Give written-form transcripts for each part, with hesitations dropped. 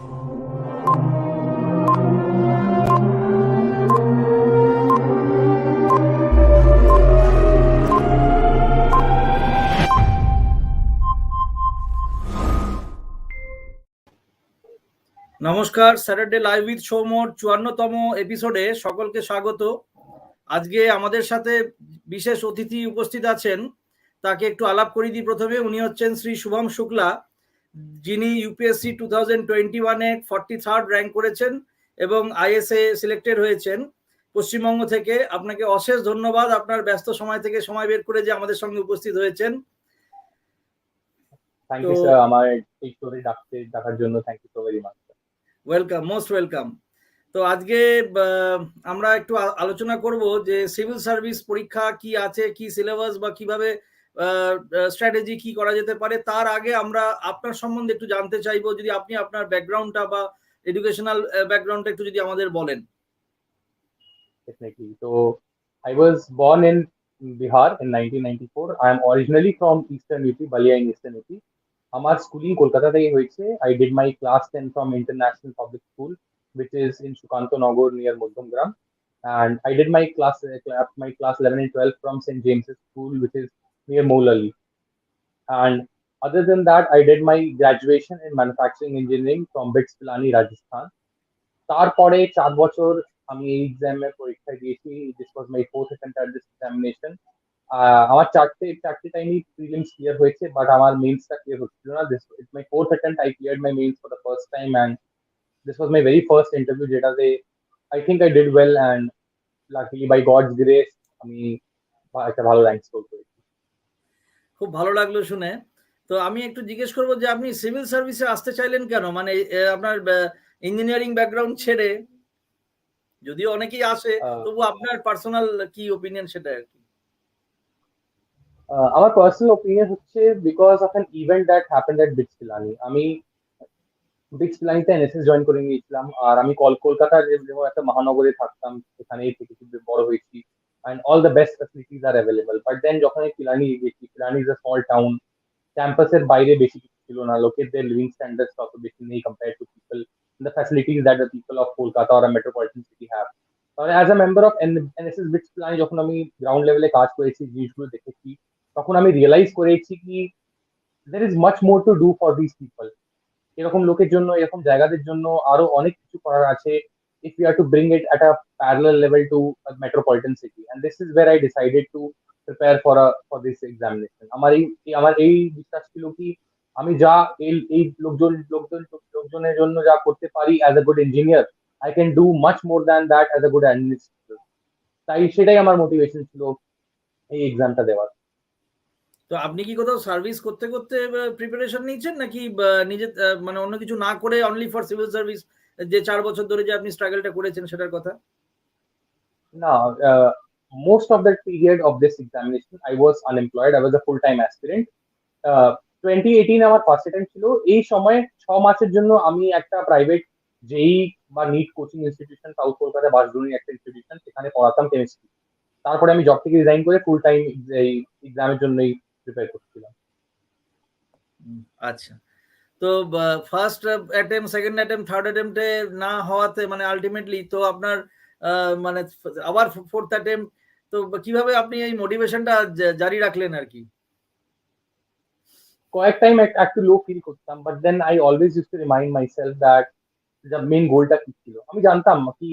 নমস্কার, Saturday live with সৌম্যর 54তম এপিসোডে সকলকে স্বাগত। আজকে আমাদের সাথে বিশেষ অতিথি উপস্থিত আছেন, তাকে একটু আলাপ করিয়ে দিই। প্রথমে উনি হচ্ছেন শ্রী শুভম শুক্লা, যিনি ইউপিএসসি 2021-এ 43rd র্যাঙ্ক করেছেন এবং আইএসএ সিলেক্টেড হয়েছেন পশ্চিমবঙ্গ থেকে। আপনাকে অশেষ ধন্যবাদ আপনার ব্যস্ত সময় থেকে সময় বের করে যে আমাদের সঙ্গে উপস্থিত হয়েছেন। থ্যাংক ইউ স্যার, আমার এই স্টোরি দেখার জন্য thank you so very much. Welcome, most welcome. তো আজকে আমরা একটু আলোচনা করব যে সিভিল সার্ভিস পরীক্ষা কি আছে, কি সিলেবাস বা কিভাবে স্ট্র্যাটেজি কি করা যেতে পারে। তার আগে আমরা আপনার সম্বন্ধে একটু জানতে চাইবো, যদি আপনি আপনার ব্যাকগ্রাউন্ডটা বা এডুকেশনাল ব্যাকগ্রাউন্ডটা একটু যদি আমাদের বলেন। Definitely. So I was born in Bihar in 1994. I am originally from Eastern UP, Balia in Eastern UP. আমার স্কুলিং কলকাতাতেই হয়েছে। I did my class 10 from International Public School, which is in Shukanto Nagar near Muddamgram. And I did my class 11 and 12 from St. James's School, which is near Moulali. And other than that, I did my graduation in manufacturing engineering from BITS Pilani, Rajasthan. তারপরে 4 বছর আমি এই এক্সামের পরীক্ষা দিয়েছি। This was my 4th attempt at this examination. আমার চারটে টাইমই প্রিলিমস ক্লিয়ার হয়েছে, বাট আমার মেইনসটা ক্লিয়ার হচ্ছিল না। This is my 4th attempt. I cleared my mains for the first time and this was my very first interview, যেটাতে I think I did well and luckily by God's grace আমি একটা ভালো rank score করেছি। খুব ভালো লাগলো শুনে। তো আমি একটু জিজ্ঞেস করবো যে আপনি সিভিল সার্ভিসে আসতে চাইলেন কেন? মানে আপনার ইঞ্জিনিয়ারিং ব্যাকগ্রাউন্ড ছেড়ে, যদিও অনেকেই আসে, তবু আপনার পার্সোনাল কি ওপিনিয়ন সেটা আর কি। আমার পার্সোনাল ওপিনিয়ন হচ্ছে because of an event that happened at BITS Pilani. আমি বিটস পিলানিতে এনএসএস জয়েন করে নিয়েছিলাম, আর আমি কলকাতার যেমন একটা মহানগরে থাকতাম, সেখানেই থেকে বড় হয়েছি and all the best facilities are available. But then যখন আমি পিলানি গেছি, Pilani is a small town, ক্যাম্পাসের বাইরে বেশি কিছু ছিল না, লোকেদের লিভিং স্ট্যান্ডার্ডস তত বেশি নেই compare to people the facilities that the people of Kolkata or a metropolitan city have. তাহলে as a member of NSS BITS Pilani যখন আমি গ্রাউন্ড লেভেলে কাজ করেছি, জিনিসগুলো দেখেছি, তখন আমি রিয়েলাইজ করেছি কি there is much more to do for these people. এরকম লোকের জন্য, এরকম জায়গাদের জন্য আরো অনেক কিছু করার আছে if we are to bring it at a parallel level to a metropolitan city. And this is where I decided to prepare for this examination. আমার এই বিশ্বাস ছিল কি আমি যা এই লোকজনের জন্য যা করতে পারি as a good engineer, I can do much more than that as a good administrator. তাই সেটাই আমার মোটিভেশন ছিল এই এক্সামটা দেওয়ার। তো আপনি কি কোথাও সার্ভিস করতে করতে প্রিপারেশন নিয়েছেন, নাকি নিজে মানে অন্য কিছু না করে অনলি ফর সিভিল সার্ভিস যে 4 বছর ধরে যে আপনি স্ট্রাগলটা করেছেন সেটার কথা? না, most of the period of this examination I was unemployed. I was a full-time aspirant. 2018 আমার ফার্স্ট অ্যাটেম্প ছিল। এই সময় 6 মাসের জন্য আমি একটা প্রাইভেট জেই বা NEET coaching institution, south Kolkata বাসডুনির একটা ইনস্টিটিউশন, সেখানে পড়াতাম কেমিস্ট্রি। তারপরে আমি জব থেকে রিজাইন করে ফুল টাইম এই এক্সামের জন্যই প্রিপেয়ার করছিলাম। আচ্ছা, তো first attempt, second attempt, third অ্যাটেম্পটে না হওয়াতে মানে আলটিমেটলি তো আপনার মানে আবার ফোর্থ অ্যাটেম্প, তো কিভাবে আপনি এই মোটিভেশনটা জারি রাখলেন আর কি? কয়েক টাইম একটু লো ফিল করতাম, but then I always use to remind myself that the main গোলটা কি ছিল। আমি জানতাম কি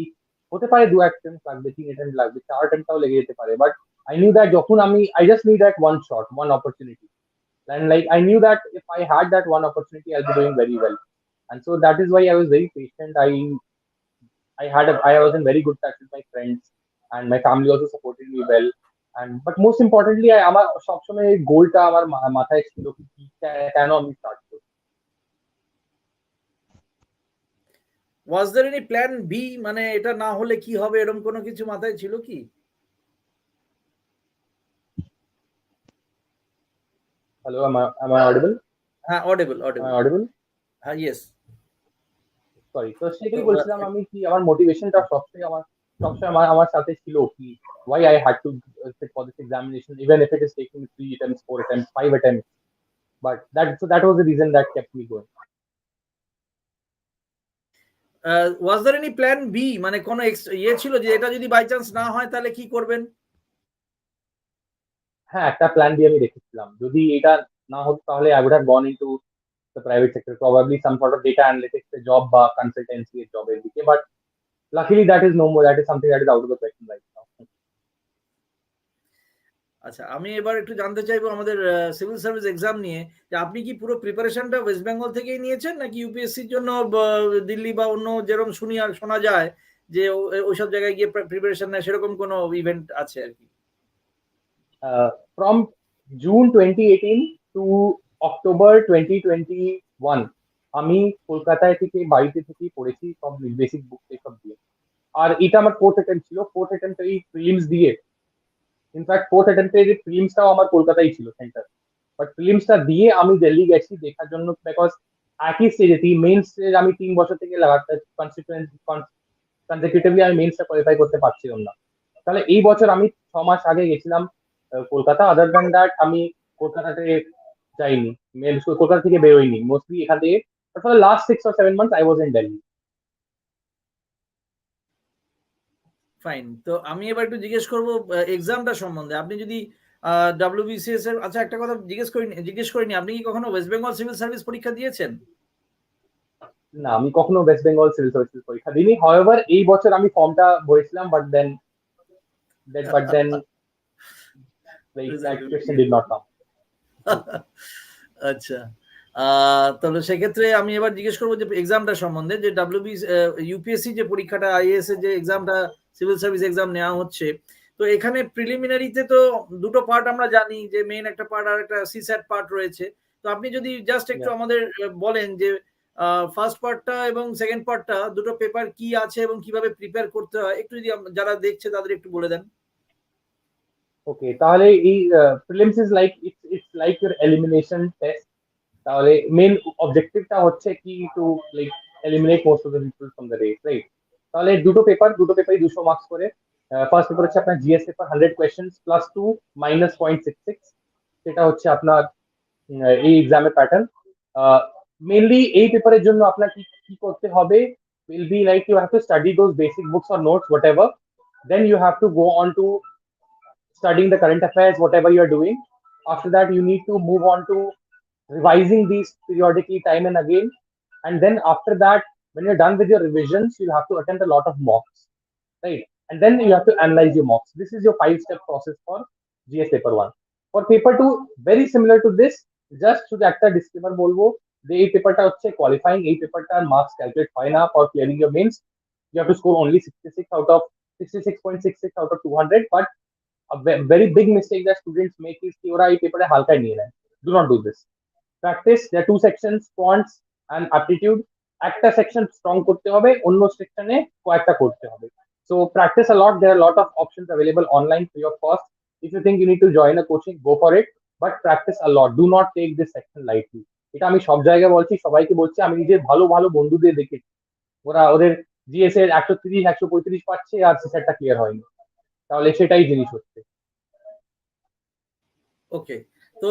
হতে পারে 2 অ্যাটেম্প লাগবে, 3 অ্যাটেম্প লাগবে, 4 অ্যাটেম্পটাও লেগে যেতে পারে, বাট আই নিউ দ্যাট যখন I just need that one shot, one opportunity. And like I knew that if I had that one opportunity, I'll be doing very well. And so that is why I was very patient. I was in very good touch with my friends, and my family also supported me well. And but most importantly, আমার সবসময় গোলটা আমার মাথায় ছিল কি কেন আমি start করব। Was there any plan B, মানে এটা না হলে কি হবে, এরকম কোনো কিছু মাথায় ছিল কি? Hello, am I audible? হ্যাঁ, audible. Am I audible? হ্যাঁ, yes. সরি, তো সেটাই বলছিলাম আমি কি আমার মোটিভেশনটা সবসময় আমার সাথে ছিল কি why I had to sit for this examination, even if it is taking 3 attempts, 4 attempts, 5 attempts. But that was the reason that kept me going. Was there any plan B, মানে কোনো ইয়ে ছিল যে এটা যদি বাই চান্স না হয় তাহলে কি করবেন? হ্যাঁ, একটা প্ল্যান বি আমি রেখেছিলাম, যদি এটা না হতো তাহলে I would have gone into the private sector, probably some sort of data analytics এর জব বা কনসালটেন্সি এর জবের দিকে, but luckily that is no more, that is something that is out of the question right now. আচ্ছা, আমি এবার একটু জানতে চাইবো আমাদের সিভিল সার্ভিস এক্সাম নিয়ে, যে আপনি কি পুরো প্রিপারেশনটা ওয়েস্ট বেঙ্গল থেকেই নিয়েছেন, নাকি ইউপিএসসির জন্য দিল্লি বা অন্য যেরকম শোনা যায় যে ওইসব জায়গায় গিয়ে প্রিপারেশন নেয়, সেরকম কোনো ইভেন্ট আছে আর কি? From June 2018 to October 2021 আমি কলকাতায় থেকে বাড়িতে থেকেই পড়েছি সব বেসিক বুক সব দিয়ে। আর এটা আমার ফোর্থ অ্যাটেম্প ছিল, ফোর্থ অ্যাটেম্পে এই প্রিলিমস দিয়ে, ইনফ্যাক্ট ফোর্থ অ্যাটেম্পে যে প্রিলিমসটাও আমার কলকাতায় ছিল সেন্টার, বাট প্রিলিমসটা দিয়ে আমি দিল্লি গেছি দেখার জন্য, বিকজ একই স্টেজে মেইন স্টেজ আমি 3 বছর থেকে লাগাতার কনসিকিউটিভলি আমি মেইনসটা কোয়ালিফাই করতে পারছিলাম না। তাহলে এই বছর আমি 6 মাস আগে গেছিলাম কলকাতা। আদার দ্যান দ্যাট আমি কলকাতাতে যাইনি, কলকাতা থেকে বেরোইনি মোস্টলি এখান থেকে। For the last 6 or 7 months I was in Delhi. Fine. তো আমি এবার একটু জিজ্ঞেস করবো এক্সামটা সম্বন্ধে। আপনি যদি ডাব্লিউবিসিএস এর, আচ্ছা একটা কথা জিজ্ঞেস করিনি, আপনি কি কখনো ওয়েস্ট বেঙ্গল সিভিল সার্ভিস পরীক্ষা দিয়েছেন? না, আমি কখনো ওয়েস্ট বেঙ্গল সিভিল সার্ভিস পরীক্ষা দিইনি। হাউএভার এই বছর আমি ফর্মটা ভরেছিলাম, but then that question did not come. আচ্ছা, তাহলে সেক্ষেত্রে আমি এবার জিজ্ঞেস করবো যে এক্সামটা সম্বন্ধে, যে ইউপিএসসি যে পরীক্ষাটা, আইএএস এর যে এক্সামটা, সিভিল সার্ভিস এক্সাম নেওয়া হচ্ছে, তো এখানে প্রিলিমিনারিতে তো দুটো পার্ট আমরা জানি, যে মেইন একটা পার্ট আর একটা সিস্যাট পার্ট রয়েছে। তো আপনি যদি জাস্ট একটু আমাদের বলেন যে ফার্স্ট পার্টটা এবং সেকেন্ড পার্টটা দুটো পেপার কি আছে এবং কিভাবে প্রিপেয়ার করতে হয়, একটু যদি যারা দেখছে তাদের একটু বলে দেন। ওকে, তাহলে এই prelims is like it's like your elimination test. তাহলে মেন অবজেক্টিভটা হচ্ছে কি, to like eliminate most of the people from the race, right? তাহলে দুটো পেপারই 200 মার্কস করে। ফার্স্ট পেপার হচ্ছে আপনার GS paper, 100 questions plus 2 minus 0.66, সেটা হচ্ছে আপনার এই এক্সামের প্যাটার্ন। মেনলি এই পেপারের জন্য আপনার কি কি করতে হবে, will be like you have to study those basic books or notes whatever, then you have to go on to studying the current affairs whatever you are doing. After that you need to move on to revising these periodically time and again, and then after that when you're done with your revisions you'll have to attend a lot of mocks, right? And then you have to analyze your mocks. This is your 5-step process for GS paper 1. For paper 2 very similar to this, just শুধু একটা disclaimer বলবো যে এই পেপারটা হচ্ছে qualifying, এই পেপারটার marks calculate হয় না for clearing your mains. You have to score only 66.66 out of 200, but a very big mistake that students make is कि ওরা এই পেপারে হালকায় নিয়ে নেয়। Do not do this. Practice, there are 2 sections, quants and aptitude. একটা section strong করতে হবে, অন্য সেকশনে কয়েকটা করতে হবে। So practice a lot. There are a lot of options available online free of cost. If you think you need to join a coaching, go for it, but practice a lot. Do not take this section lightly. এটা আমি সব জায়গায় বলছি, সবাইকে বলছি, আমি নিজের ভালো ভালো বন্ধুদের দেখেছি ওদের জিএস এর 130 135 পাচ্ছে আর সিসারটা ক্লিয়ার হয়নি, তাহলে সেটাই জিনিস হচ্ছে। ওকে, তো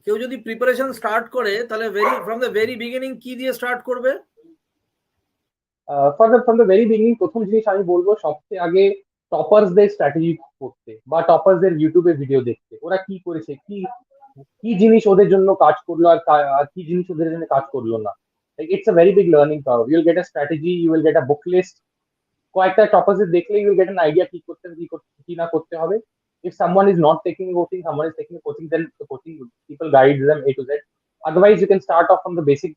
কেউ যদি প্রিপারেশন স্টার্ট করে তাহলে ফ্রম দ্য ভেরি বিগিনিং কি দিয়ে স্টার্ট করবে? ফ্রম দ্য ভেরি বিগিনিং প্রথম জিনিস আমি বলবো সবচেয়ে আগে টপার্সদের স্ট্র্যাটেজি পড়তে বা টপার্সদের ইউটিউবে ভিডিও দেখতে, ওরা কি করেছে, কি কি জিনিস ওদের জন্য কাজ করলো আর কি জিনিস ওদের জন্য কাজ করলো না। It's a very big learning curve. You'll get a strategy, you will get a book list. কয়েকটা টপার্সদের দেখলে you will get an idea কি করতে কি না করতে হবে। If someone is not taking coaching, someone is taking coaching, then the coaching people guide them A to Z. Otherwise you can start off from the basic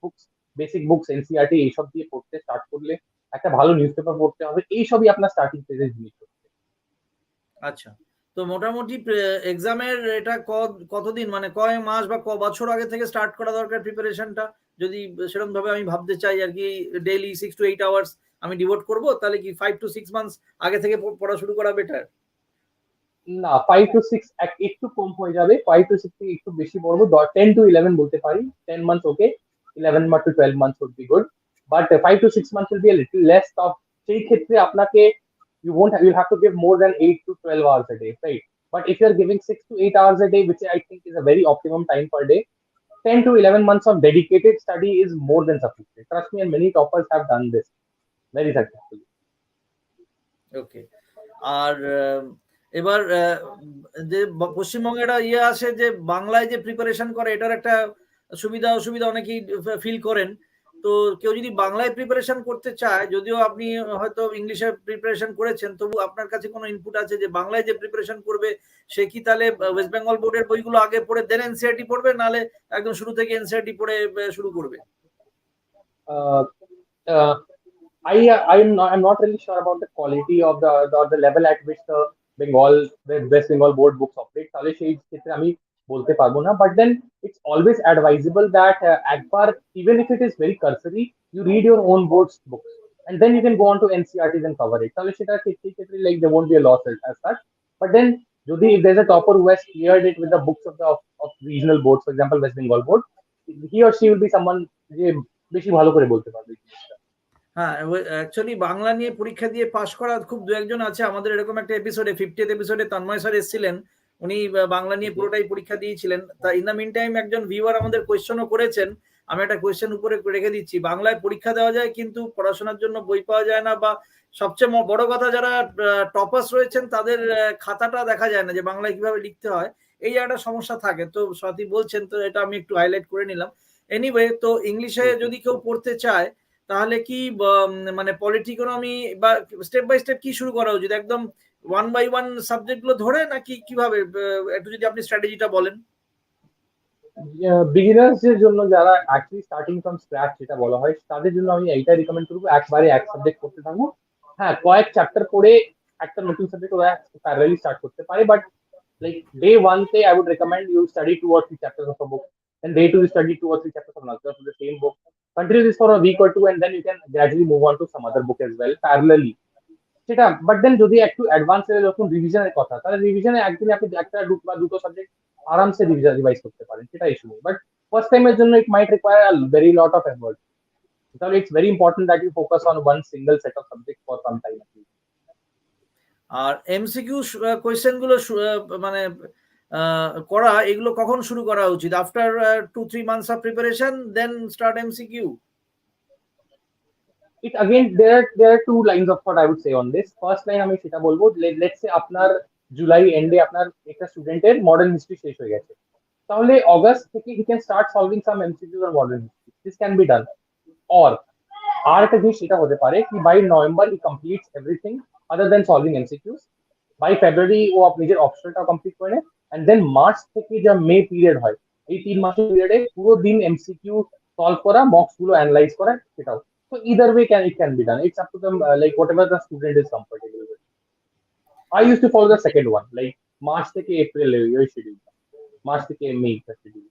books NCERT এইসব দিয়ে পড়তে start করলে, একটা ভালো নিউজ পেপার পড়তে হবে, এইসবই আপনার স্টার্টিং ফেজের জিনিস হচ্ছে। আচ্ছা, তো মোটামুটি এক্সামের এটা কতদিন, মানে কয় মাস বা বছর আগে থেকে স্টার্ট করা দরকার প্রিপারেশনটা, যদি সেরকম ভাবে আমি ভাবতে চাই আর কি, ডেইলি 6 to 8 আওয়ার্স আমি ডিভোট করব, তাহলে কি 5 to 6 মান্থস আগে থেকে পড়া শুরু করা বেটার? না, 5 to 6 একটু কম হয়ে যাবে, 5 to 6 থেকে একটু বেশি বলবো, 10 to 11 বলতে পারি। 10 months okay, 11 to 12 months would be good, but 5 to 6 months will be a little less tough. সেই ক্ষেত্রে আপনাকে you'll have to give more than 8 to 12 hours a day, right? But if you're giving 6 to 8 hours a day, which I think is a very optimum time per day, 10 to 11 months of dedicated study is more than sufficient. Trust me, and many toppers have done this. Very successfully. Okay. আর এবার যে পশ্চিমবঙ্গে একটা ইয়ে আসে যে বাংলায় যে প্রিপারেশন করে, এটার একটা সুবিধা অসুবিধা অনেকেই ফিল করেন। তো কেউ যদি বাংলায় প্রিপারেশন করতে চায়, যদিও আপনি হয়তো ইংলিশে প্রিপারেশন করেছেন, তবু আপনার কাছে কোনো ইনপুট আছে যে বাংলায় যে প্রিপারেশন করবে সে কি তাহলে ওয়েস্ট বেঙ্গল বোর্ডের বইগুলো আগে পড়ে দেন এনসিআরটি পড়বে, নাহলে একদম শুরু থেকে এনসিআরটি পড়ে শুরু করবে? Uh, uh, I'm not really sure about the quality of the level at which the West Bengal board books operate. তাহলে সেই ক্ষেত্রে আমি বলতে পারবো না, but then it's always advisable that একবার, even if it is very cursory, you read your own board's books and then you can go on to NCRTs and cover it. তাহলে সেটা ক্ষেত্রে like there won't be a loss as such. But then যদি if there's a topper who has cleared it with the books of regional boards, for example West Bengal board, he or she will be someone যে বেশি ভালো করে বলতে পারবে। হ্যাঁ, actually Bangla নিয়ে পরীক্ষা দিয়ে পাশ করা খুব দু একজন আছে। আমাদের এরকম একটা এপিসোডে 50th এপিসোডে তন্ময় স্যার এসেছিলেন। উনি বাংলা নিয়ে পুরোটাই পরীক্ষা দিয়েছিলেন। তা ইন দ্য মিন টাইম একজন ভিউয়ার আমাদের কোয়েশ্চেনও করেছেন। আমি একটা কোয়েশ্চেন উপরে রেখে দিচ্ছি। বাংলায় পরীক্ষা দেওয়া যায় কিন্তু পড়াশোনার জন্য বই পাওয়া যায় না, বা সবচেয়ে বড় কথা যারা টপার্স রয়েছেন তাদের খাতাটা দেখা যায় না যে বাংলায় কিভাবে লিখতে হয়। এই একটা সমস্যা থাকে। তো স্বাতী বলছেন, তো এটা আমি একটু হাইলাইট করে নিলাম। এনিওয়ে, তো ইংলিশে যদি কেউ পড়তে চায় তাহলে কি মানে পলিটি ইকোনমি বা স্টেপ বাই স্টেপ কি শুরু করা উচিত? একদম ওয়ান বাই ওয়ান সাবজেক্ট গুলো ধরে, নাকি কিভাবে? একটু যদি আপনি স্ট্র্যাটেজিটা বলেন। বিগিনার্স এর জন্য, যারা অ্যাকচুয়ালি স্টার্টিং ফ্রম স্ক্র্যাচ যেটা বলা হয়, তাদের জন্য আমি এইটা রিকমেন্ড করবো, একবারে এক সাবজেক্ট করতে থাকবো। হ্যাঁ, কয়েক চ্যাপ্টার পড়ে একটা নতুন সাবজেক্ট ওরা প্যারালালি স্টার্ট করতে পারে, but like day one say I would recommend you study 2 or 3 chapters of a book, and day two you study 2 or 3 chapters of another of the same book. Continue this for a week or two, and then you can gradually move on to some other book as well parallelly. সেটা, but then যদি একটু advance level যখন রিভিশনের কথা, তাহলে রিভিশনে একদিনে আপনি একটা বা দুটো সাবজেক্ট আরামসে রিভাইজ করতে পারেন, সেটা ইস্যু নেই। বাট ফার্স্ট টাইমের জন্য it might require a very lot of effort, তাহলে it's very important that you focus on one single set of subject for some time. আর এমসিকিউ কোয়েশ্চেন গুলো মানে করা, এগুলো কখন শুরু করা উচিত? After 2-3 months of preparation then start MCQ? It again, there are two lines of thought I would say on this. First line আমি সেটা বলবো, let's say আপনার জুলাই এন্ডে আপনার একটা স্টুডেন্টের মডার্ন হিস্ট্রি শেষ হয়ে গেছে, তাহলে অগস্ট থেকে he can start solving some MCQs on modern history. This can be done. Or আর একটা জিনিস সেটা হতে পারে কি by November he completes everything other than solving MCQs. By February ও নিজের অপশনটা কমপ্লিট করে নেয়, অ্যান্ড দেন মার্চ থেকে যা মে পিরিয়ড হয়, এই 3 মাসের পিরিয়ডে পুরো দিন এমসিকিউ সলভ করা, মক্স গুলো অ্যানালাইজ করা, সেটাও। So either way it can be done. It's up to them, like whatever the student is comfortable with. I used to follow the second one, like March থেকে April ওই schedule, March থেকে মে schedule.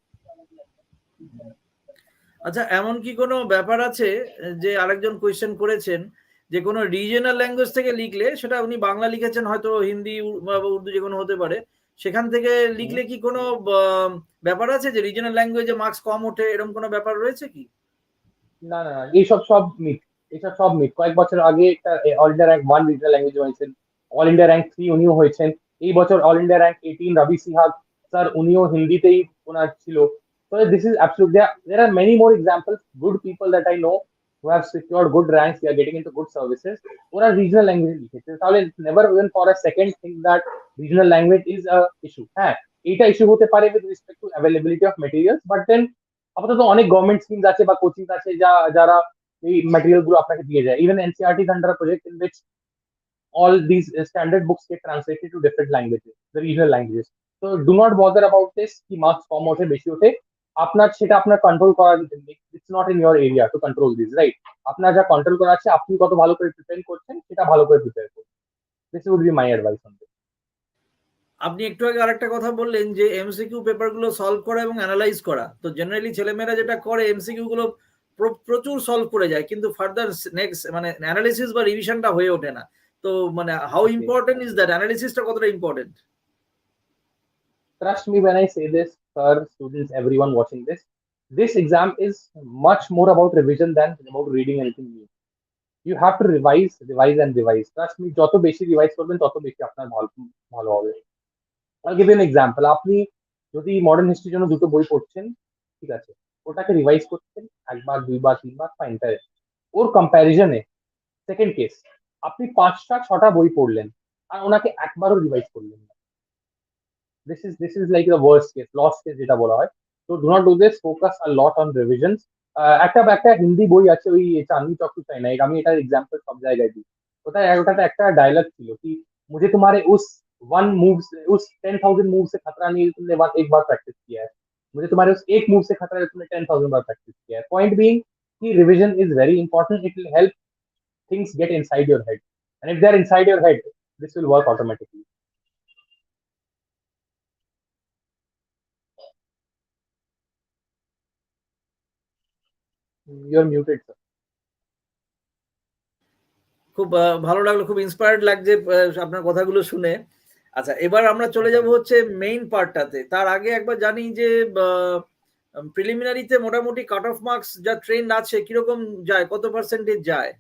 আচ্ছা, এমন কি কোনো ব্যাপার আছে যে আরেকজন কোয়েশ্চেন করেছেন যে কোনো রিজিয়নাল ল্যাঙ্গুয়েজ থেকে লিখলে, সেটা উনি বাংলা লিখেছেন, হয়তো হিন্দি বা উর্দু যে কোনো হতে পারে, সেখান থেকে লিখলে কি কোনো ব্যাপার আছে যে রিজিয়নাল ল্যাঙ্গুয়েজে মার্কস কম ওঠে, এরকম কোনো ব্যাপার রয়েছে কি? না না না, এইসব সব মিথ, এইসব সব মিথ। কয়েক বছর আগে একটা all India rank 1 regional language হয়েছেন, অল ইন্ডিয়া র্যাঙ্ক 3 উনিও হয়েছেন। এই বছর অল ইন্ডিয়া র্যাঙ্ক 18 রবি সিহাগ স্যার, উনিও হিন্দিতেই ওনার ছিল। So this is absolute. There are many more examples. Good people that I know who have secured good ranks, they are getting into good services. ওরা regional language লিখেছে, তাহলে never even for a second think that regional language is a issue. হ্যাঁ, এইটা issue হতে পারে with respect to availability of materials, but then আপাতত অনেক government schemes আছে বা কোচিং আছে যারা এই ম্যাটেরিয়াল গুলো আপনাকে দিয়ে যায়। Even NCERT under project in which all these standard books get translated to different languages, the regional languages. So do not bother about this কি মার্কস কম ওঠে বেশি ওঠে, আপনার সেটা আপনার কন্ট্রোল করার, it's not in your area to control this, right? আপনার যা কন্ট্রোল করা আছে, আপনি কত ভালো করে প্রিপেয়ার করছেন সেটা ভালো করে প্রিপেয়ার করুন। This would be my advice on this. আপনি একটু আগে আরেকটা কথা বললেন যে এমসিকিউ পেপারগুলো সলভ করা এবং অ্যানালাইজ করা। তো জেনারেলি ছেলেমেয়েরা যেটা করে এমসিকিউ গুলো প্রচুর সলভ করে যায়, কিন্তু ফার্দার নেক্সট মানে অ্যানালিসিস বা রিভিশনটা হয়ে ওঠে না। তো মানে হাউ ইম্পর্টেন্ট ইজ দ্যাট? অ্যানালিসিসটা কতটা important? Trust me when I say this, sir, students, everyone watching this exam is much more about revision than about reading anything new. You have to revise and revise. Trust me, যত বেশি revise করবেন তত বেশি আপনার ভালো ভালো হবে। I'll give you an example. আপনি যদি মডার্ন হিস্ট্রির জন্য দুটো বই পড়ছেন, ঠিক আছে, ওটাকে রিভাইজ করছেন একবার দুইবার তিনবার, ফাইন, ওর কম্প্যারিজনে সেকেন্ড কেস, আপনি 5টা 6টা বই পড়লেন আর ওনাকে একবারও রিভাইজ করলেন না। This is like the worst case, lost case যেটা বলা হয়। So do not do this, focus a lot on revisions. একটা হিন্দি বই আছে ওই চাঁদনি চক টু চাইনা, আমি এটার এক্সাম্পল সব জায়গায় দিই। ওটাতে একটা ডায়লগ ছিল কি, मुझे तुम्हारे उस 1 मूव से, उस 10,000 मूव से खतरा नहीं है, तुमने एक बार प्रैक्टिस किया है। मुझे तुम्हारे उस एक मूव से खतरा है, तुमने 10,000 बार प्रैक्टिस किया है। पॉइंट बीइंग कि revision is very important, it will help things get inside your head, and if they are inside your head, this will work automatically. You are muted sir. খুব ভালো লাগলো, খুব ইন্সপায়ার্ড লাগছে আপনার কথাগুলো শুনে। আচ্ছা, এবার আমরা চলে যাব হচ্ছে মেইন পার্টটাতে। তার আগে একবার জানি যে প্রিলিমিনারিতে মোটামুটি কাট অফ মার্কস যা ট্রেন্ড আছে কিরকম যায়, কত পার্সেন্টেজ যায়?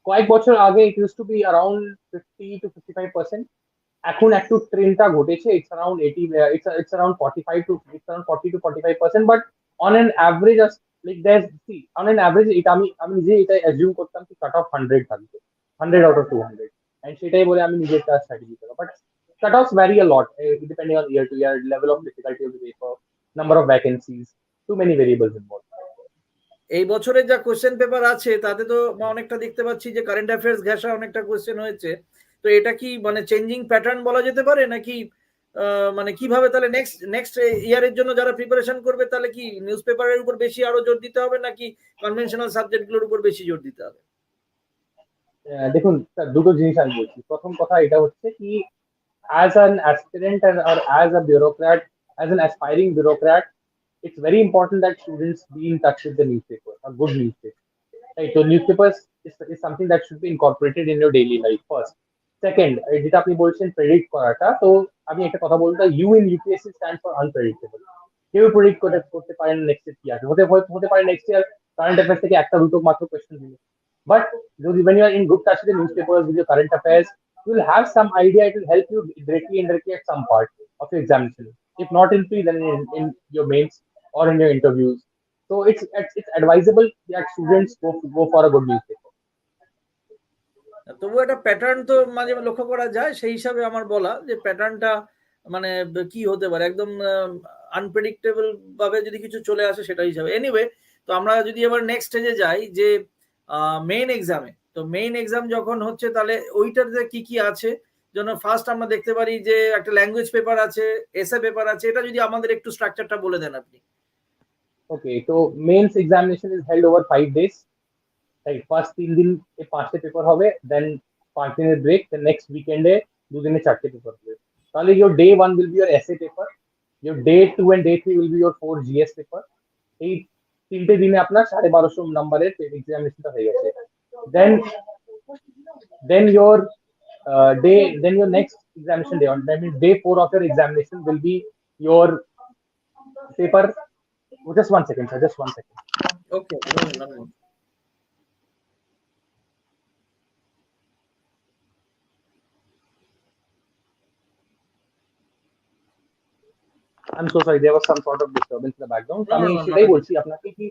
কয়েক বছর আগে it use to be around 50 to 55%। এখন একটু ট্রেন্ডটা ঘটেছে, it's around 80, it's around 45 to, it's around 40 to 45%। But on an average, like that's see, on an average এটা আমি নিজে এটা অ্যাজিউম করতাম কি কাট অফ 100 থাকবে, 100 আউট অফ 200, এন্ড সেটাই বলে আমি নিজের কাজ স্ট্র্যাটেজি করব। But cut offs vary a lot depending on year to year, level of difficulty of the paper, number of vacancies, too many variables involve. এই বছরের যা কোশ্চেন পেপার আছে তাতে তো অনেকটা দেখতে পাচ্ছি যে কারেন্ট অ্যাফেয়ার্স ঘেঁষা অনেকটা কোশ্চেন হয়েছে। তো এটা কি মানে চেঞ্জিং প্যাটার্ন বলা যেতে পারে নাকি? মানে কিভাবে তাহলে নেক্সট ইয়ারের জন্য যারা প্রিপারেশন করবে তাহলে কি নিউজ পেপারের উপর বেশি আরো জোর দিতে হবে নাকি কনভেনশনাল সাবজেক্টগুলোর উপর বেশি জোর দিতে হবে? দেখুন স্যার, দুটো জিনিস আমি বলছি। প্রথম কথা এটা হচ্ছে কি, as an aspirant and or as a bureaucrat, as an aspiring bureaucrat, it's very important that students be in touch with the newspaper, a good newspaper. Right? So newspapers is something that should be incorporated in your daily life first. Second, যেটা আপনি বলছেন predict করাটা, তো আমি একটা কথা বলতে, U in UPSC stand for unpredictable. কেউ প্রেডিক্ট করতে পারেন নেক্সট ইয়ার কি আছে, হতে পারে নেক্সট ইয়ার কারেন্ট অ্যাফেয়ার্স থেকে একটা দুটো মাত্র কোয়েশ্চেন দিল। But when you are in good touch with the newspapers, with your current affairs, you will have some idea, it will help you directly indirectly at some part of your examination, if not in pre, then in your mains or in your interviews. So it's advisable that students go for a good newspaper. তবু একটা pattern তো মাঝে লক্ষ্য করা যায়, সেই হিসাবে আমার বলা যে প্যাটার্নটা মানে কি হতে পারে, একদম আনপ্রেডিক্টেবল ভাবে যদি কিছু চলে আসে সেটা হিসাবে। এনিওয়ে, তো আমরা যদি এবার নেক্সট স্টেজে যাই যে মেইন এক্সামে, তো মেইন এক্সাম যখন হচ্ছে তাহলে ওইটাতে কি কি আছে? জন্য ফার্স্ট আমরা দেখতে পারি যে একটা ল্যাঙ্গুয়েজ পেপার আছে, এসে পেপার আছে, এটা যদি আমাদের একটু স্ট্রাকচারটা বলে দেন আপনি। ওকে, তো means examination is held over 5 days। Right, first 3 দিন 5টে পেপার হবে, দেন 5 দিনের ব্রেক, দেন নেক্সট উইকেন্ডে 2 দিনে 4টে পেপার হবে। তাহলে your day 1 will be your essay paper, your day 2 and day 3 will be your 4 GS paper। এই 3টে দিনে আপনার 1250 নাম্বারের এক্সামিনেশনটা হয়ে গেছে। then your then your next examination day, on that means day 4 of your examination will be your paper. Just 1 second sir, just 1 second. Okay, no. I'm so sorry, there was some sort of disturbance in the background. আমি No, সেটাই বলছি আপনাকে কি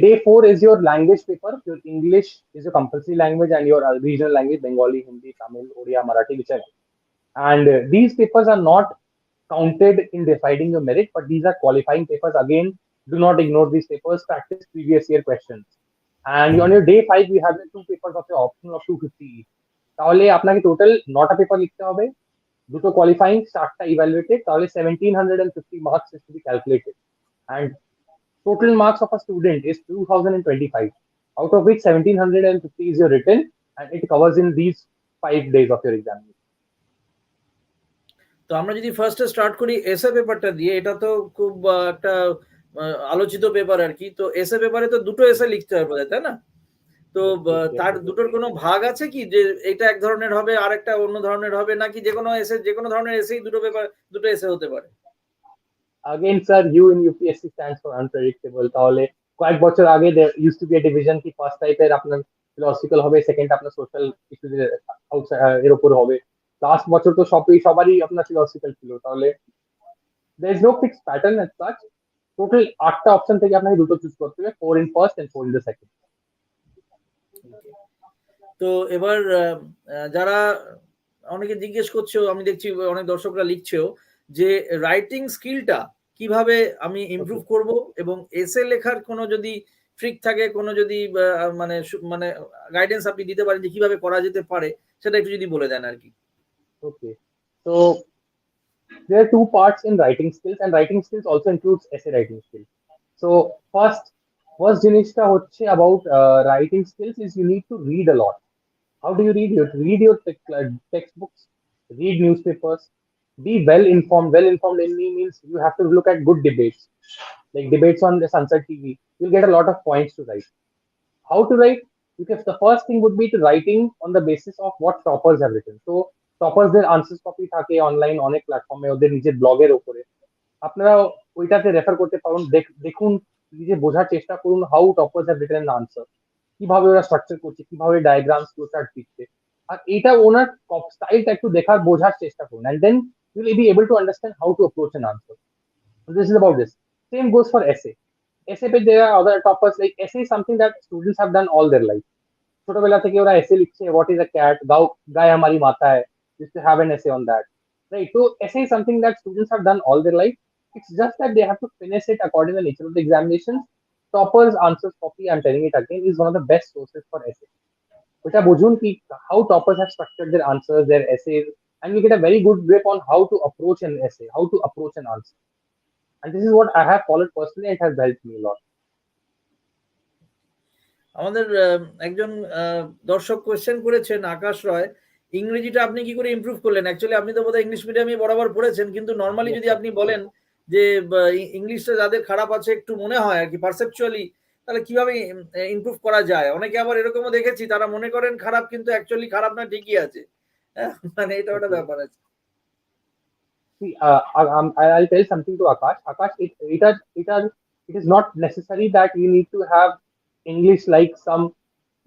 day 4 is your language paper, your English is your compulsory language and your regional language, Bengali, Hindi, Tamil, Odia, Marathi, whichever. And these papers are not counted in deciding your merit, but these are qualifying papers. Again, do not ignore these papers, practice previous year questions. And on your day 5 you have the 2 papers of your optional of 250 each। তাহলে আপনাকে total 9টা paper লিখতে হবে, দুটো qualifying, 7টা evaluated, তাহলে 1750 marks is to be calculated, and total marks of a student is 2025, out of which 1750 is your written, and it covers in these 5 days of your examination। তো আমরা যদি ফার্স্টে start করি এসে পেপারটা দিয়ে, এটা তো খুব একটা আলোচিত পেপার আর কি। তো এসে পেপারে তো দুটো এসে লিখতে হবে, তাই না? তো তার দুটোর কোনো ভাগ আছে কি, যে এটা এক ধরনের হবে আর একটা অন্য ধরনের হবে, নাকি যে কোনো ধরনের এসেই দুটো এসে হতে পারে? Again sir, U in UPSC stands for unpredictable। তাহলে কয়েক বছর আগে there used to be a division কি ফার্স্ট টাইপের আপনার ফিলোসফিক্যাল হবে, সেকেন্ড আপনার সোশ্যাল ইস্যুজ এর উপর হবে। লাস্ট বছর তো সবারই আপনার ফিলোসফিক্যাল ছিল। তাহলে there is no fixed pattern as such, total 8টা অপশন থেকে আপনাকে দুটো চুজ করতে হবে, 4 in first and 4 in the second। তো এবার যারা অনেকে জিজ্ঞেস করছেও, আমি দেখছি অনেক দর্শকরা লিখছেও যে রাইটিং স্কিলটা কিভাবে আমি ইমপ্রুভ করব, এবং এসে লেখার কোনো যদি ট্রিক থাকে, কোনো যদি মানে গাইডেন্স আপনি দিতে পারেন যে কিভাবে করা যেতে পারে, সেটা একটু যদি বলে দেন আর কি। Okay. So there are two parts in writing skills, and writing skills also includes essay writing skills. So first জিনিসটা হচ্ছে about writing skills is you need to read a lot. How do you read? You read your textbooks, read newspapers, be well informed. Well informed in me means you have to look at good debates, like debates on the Sunset TV. You'll get a lot of points to write. How to write? Because the first thing would be to writing on the basis of what toppers have written. So toppers their answers copy থাকে online অনেক প্ল্যাটফর্মে, ওদের নিজের ব্লগের ওপরে আপনারা ওইটাতে refer করতে পারেন। দেখুন, নিজে বোঝার চেষ্টা করুন how toppers have written answer, কিভাবে ওরা স্ট্রাকচার করছে, কিভাবে ডায়াগ্রামস ফ্লোচার্ট দিচ্ছে, আর এটা ওনার স্টাইলটা একটু দেখার বোঝার চেষ্টা করুন, and then you will be able to understand how to approach an answer. So this is about this. Same goes for essay. Essay pe there are other topics, like essay is something that students have done all their life. ছোটবেলা থেকে ওরা essay লিখছে, what is a cat, গায়ে हमारी माता है, used to have an essay on that, right? So essay is something that students have done all their life. It's just that they have to finish it according to the nature of the examinations. Toppers answers copy, I'm telling it again, is one of the best sources for essay. Which are bujun ki how toppers have structured their answers, their essays, and you get a very good grip on how to approach an essay, how to approach an answer. And this is what I have followed personally, and it has helped me a lot. আমাদের একজন দর্শক question করেছেন, আকাশ রয়, ইংরেজিটা আপনি কি করে improve করলেন? Actually আপনি তো বোধহয় ইংলিশ মিডিয়ামে বরাবর পড়েছেন, কিন্তু নর্মালি যদি আপনি বলেন যে ইংলিশটা যাদের খারাপ আছে একটু মনে হয় আর কি পারসেপচুয়ালি, তাহলে কিভাবে ইমপ্রুভ করা যায়? অনেকে আবার এরকমও দেখেছি, তারা মনে করেন খারাপ, কিন্তু অ্যাকচুয়ালি খারাপ না, ঠিকই আছে। মানে এটা ওটা ব্যাপার আছে। See, I'll tell something to Akash. Akash, it is not necessary that you need to have English like some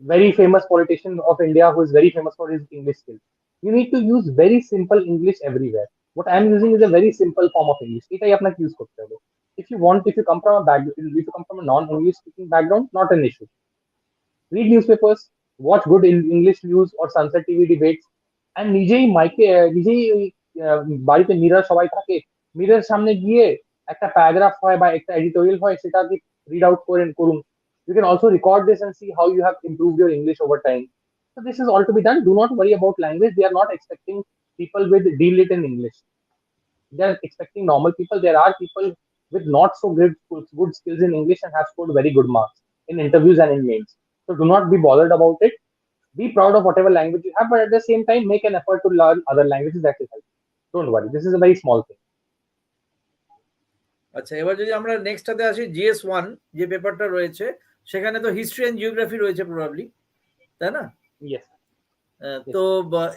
very famous politician of India who is very famous for his English skills. You need to use very simple English everywhere. What I'm using is a very simple form of English. এটাই আপনাকে use করতে হবে. If you come from a non-English speaking background, not an issue. Read newspapers, watch good English news or Sunset TV debates, and নিজেই বাড়িতে mirror সবাই থাকে, mirror সামনে গিয়ে একটা প্যারাগ্রাফ হয় বা একটা এডিটোরিয়াল হয়, সেটা রিড আউট করুন। You can also record this and see how you have improved your English over time. So this is all to be done. Do not worry about language. They are not expecting people with D-Lit in English. They are expecting normal people. There are people with not so good skills in English and have scored very good marks in interviews and in mains. So do not be bothered about it. Be proud of whatever language you have, but at the same time, make an effort to learn other languages. That will help. Don't worry. This is a very small thing. আচ্ছা, এবার যদি আমরা নেক্সটটাতে আসি, GS1 যে পেপারটা রয়েছে, সেখানে তো হিস্ট্রি এন্ড জিওগ্রাফি রয়েছে প্রবাবলি, তাই না? Yes. তো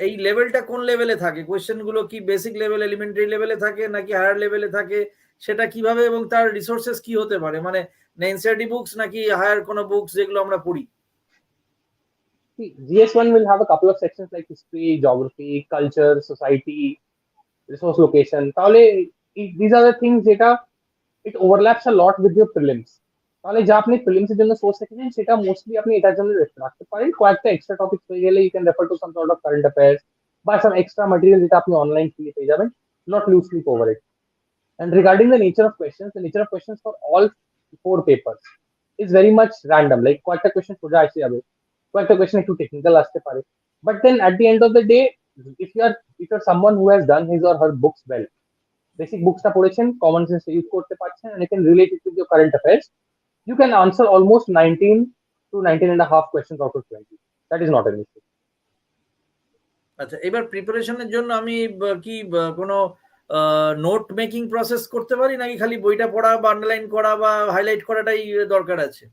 এই লেভেলটা কোন লেভেলে থাকে? কোয়েশ্চেন গুলো কি বেসিক লেভেল, এলিমেন্টারি লেভেলে থাকে নাকি হায়ার লেভেলে থাকে? সেটা কিভাবে, এবং তার রিসোর্সেস কি হতে পারে? মানে এনসিইআরটি বুকস নাকি হায়ার কোনো বুকস যেগুলো আমরা পড়ি? See, GS1 will have a couple of sections like history, geography, culture, society, resource location. তাহলে these are the things যেটা it overlaps a lot with your prelims. তাহলে যা আপনি প্রিলিমস এর জন্য সোর্স রেখেছেন, সেটা মোস্টলি আপনি এটার জন্য রাখতে পারেন। কয়েকটা এক্সট্রা টপিক হয়ে গেলে you can refer to some sort of current affairs বা সাম এক্সট্রা ম্যাটেরিয়াল যেটা আপনি অনলাইন ফ্রি পেয়ে যাবেন। Not lose sleep over it. And regarding the nature of questions, the nature of questions for all 4 papers is very much random. Like কয়েকটা question সোজা আসে যাবে, কয়েকটা কোয়েশ্চেন একটু টেকনিক্যাল আসতে পারে, but then at the end of the day, if you're someone who has done his or her books well, basic বুকসটা পড়েছেন, কমন সেন্স ইউজ করতে পারছেন, and you can relate it with your current affairs, you can answer almost 19 to 19 and a half questions out of 20. That is not an issue. আচ্ছা, এবার প্রিপারেশনের জন্য আমি কি কোনো নোট মেকিং প্রসেস করতে পারি, নাকি খালি বইটা পড়া বা আন্ডারলাইন করা বা হাইলাইট করাটাই দরকার আছে?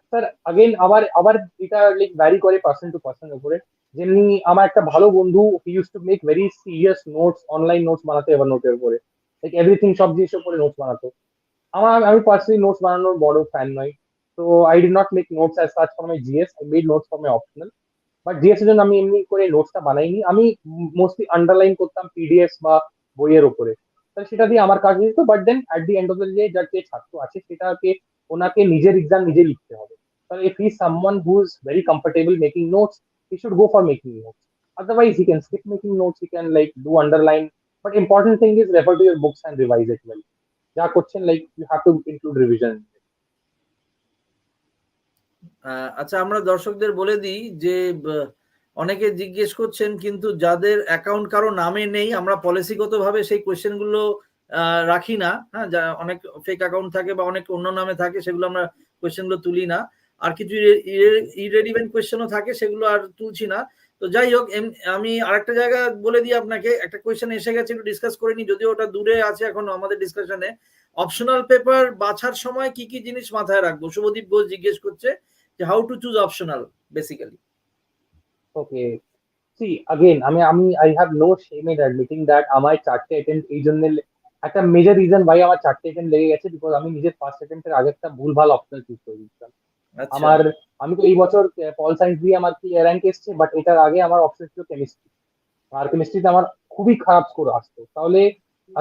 স্যার अगेन আবার এটা লাইক ভ্যারি করে পার্সন টু পার্সন উপরে। যেমনি আমার একটা ভালো বন্ধু, he use to make very serious notes, online notes বানাতে এবার নোটের উপরে, লাইক এভরিথিং সব জিনিসের উপরে নোটস বানাতো। আমি পার্সোনালি নোটস বানানোর বড় ফ্যান নই, তো I did not make notes as such for my GS. I made notes for my optional, but GS এর জন্য আমি এমনি করে নোটসটা বানাইনি। আমি মোস্টলি আন্ডারলাইন করতাম পিডিএফ বা বইয়ের উপরে, তাহলে সেটা দিয়ে আমার কাজ হয়ে যেত। But then at the end of the day যার যে ছাত্র আছে সেটাকে ওনাকে নিজের এক্সাম নিজে লিখতে হবে, So if he's someone who's very comfortable making notes, he should go for making notes. Otherwise, he can skip making notes, he can like do underline. But important thing is refer to your books and revise it well. Yeah, question like you have to include revision. আচ্ছা, আমরা দর্শকদের বলে দিই যে অনেকে জিজ্ঞেস করছেন, কিন্তু যাদের অ্যাকাউন্ট কারো নামে নেই, আমরা পলিসিগতভাবে সেই কোয়েশ্চেনগুলো রাখি না। হ্যাঁ, যা অনেক ফেক অ্যাকাউন্ট থাকে বা অনেক অন্য নামে থাকে, সেগুলো আমরা কোয়েশ্চেনগুলো তুলি না। আর কিছু ইরেলিভেন্ট কোয়েশ্চেনও থাকে, সেগুলো আর তুলছি না। তো যাই হোক, আমি আরেকটা জায়গা বলে দিই আপনাকে, একটা কোয়েশ্চেন এসে গেছে, একটু ডিসকাস করে নিই, যদিও ওটা দূরে আছে এখন আমাদের ডিসকাশনে। অপশনাল পেপার বাছার সময় কি কি জিনিস মাথায় রাখবো? শুভদীপ ঘোষ জিজ্ঞেস করছে যে how to choose optional basically. Okay. See, again, I have no shame in admitting that আমার চারটে অ্যাটেম্প্ট এই জন্য একটা মেজর রিজন ভাই আমার চারটে অ্যাটেম্প্ট লেগে গেছে, বিকজ আমি নিজের ফার্স্ট অ্যাটেম্প্টের আগে একটা ভুলভাল অপশনাল চুজ করে দিয়েছিলাম। আমার আমি তো এই বছর পল সায়েন্স দিয়ে আমার কি র্যাঙ্ক এসছে, বাট এটার আগে আমার অপশন ছিল কেমিস্ট্রি, আর কেমিস্ট্রিতে আমার খুবই খারাপ স্কোর আসতো। তাহলে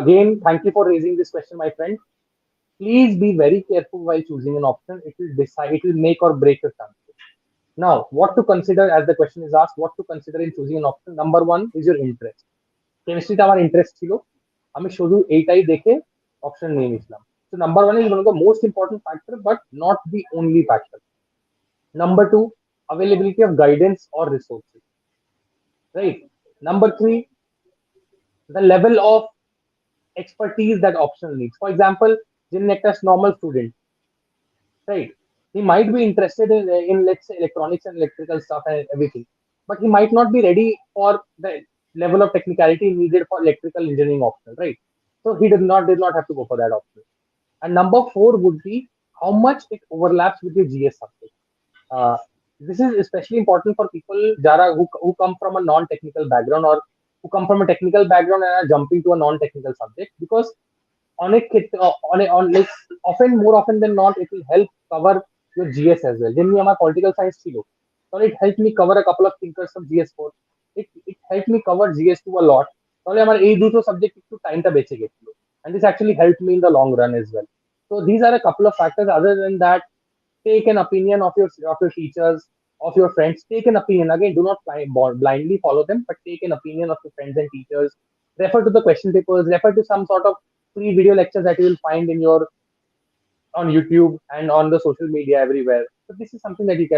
again, thank you for raising this question, my friend. Please be very careful while choosing an option. It will make or break your chances. Now, what to consider, as the question is asked, what to consider in choosing an option? Number one is your interest. কেমিস্ট্রিতে আমার interest ছিল, আমি শুধু এইটাই দেখে option নিয়ে নিয়েছিলাম। So number one is one of the most important factor, but not the only factor. Number two, availability of guidance or resources. Right. Number three, the level of expertise that option needs. For example, in a normal student, right? He might be interested in let's say electronics and electrical stuff and everything, but he might not be ready for the level of technicality needed for electrical engineering option, right? So he did not have to go for that option. And number four would be how much it overlaps with your GS subject. This is especially important for people Jara who come from a non-technical background, or who come from a technical background and are jumping to a non-technical subject, because more often than not, it will help cover your GS as well. যেমনি আমার political science ছিল, তাহলে it helped me cover a couple of thinkers from GS4. It helped me cover GS2 a lot. তাহলে আমার এই দুটো subject একটু টাইমটা বেঁচে গেছিল, and this actually helped me in the long run as well. So these are a couple of factors. Other than that, take an opinion of your teachers, of your friends. Take an opinion. Again, do not blindly follow them, but take an opinion of your friends and teachers. Refer to the question papers. Refer to some sort of free video lectures that you will find on YouTube and on the social media everywhere. So this is something that you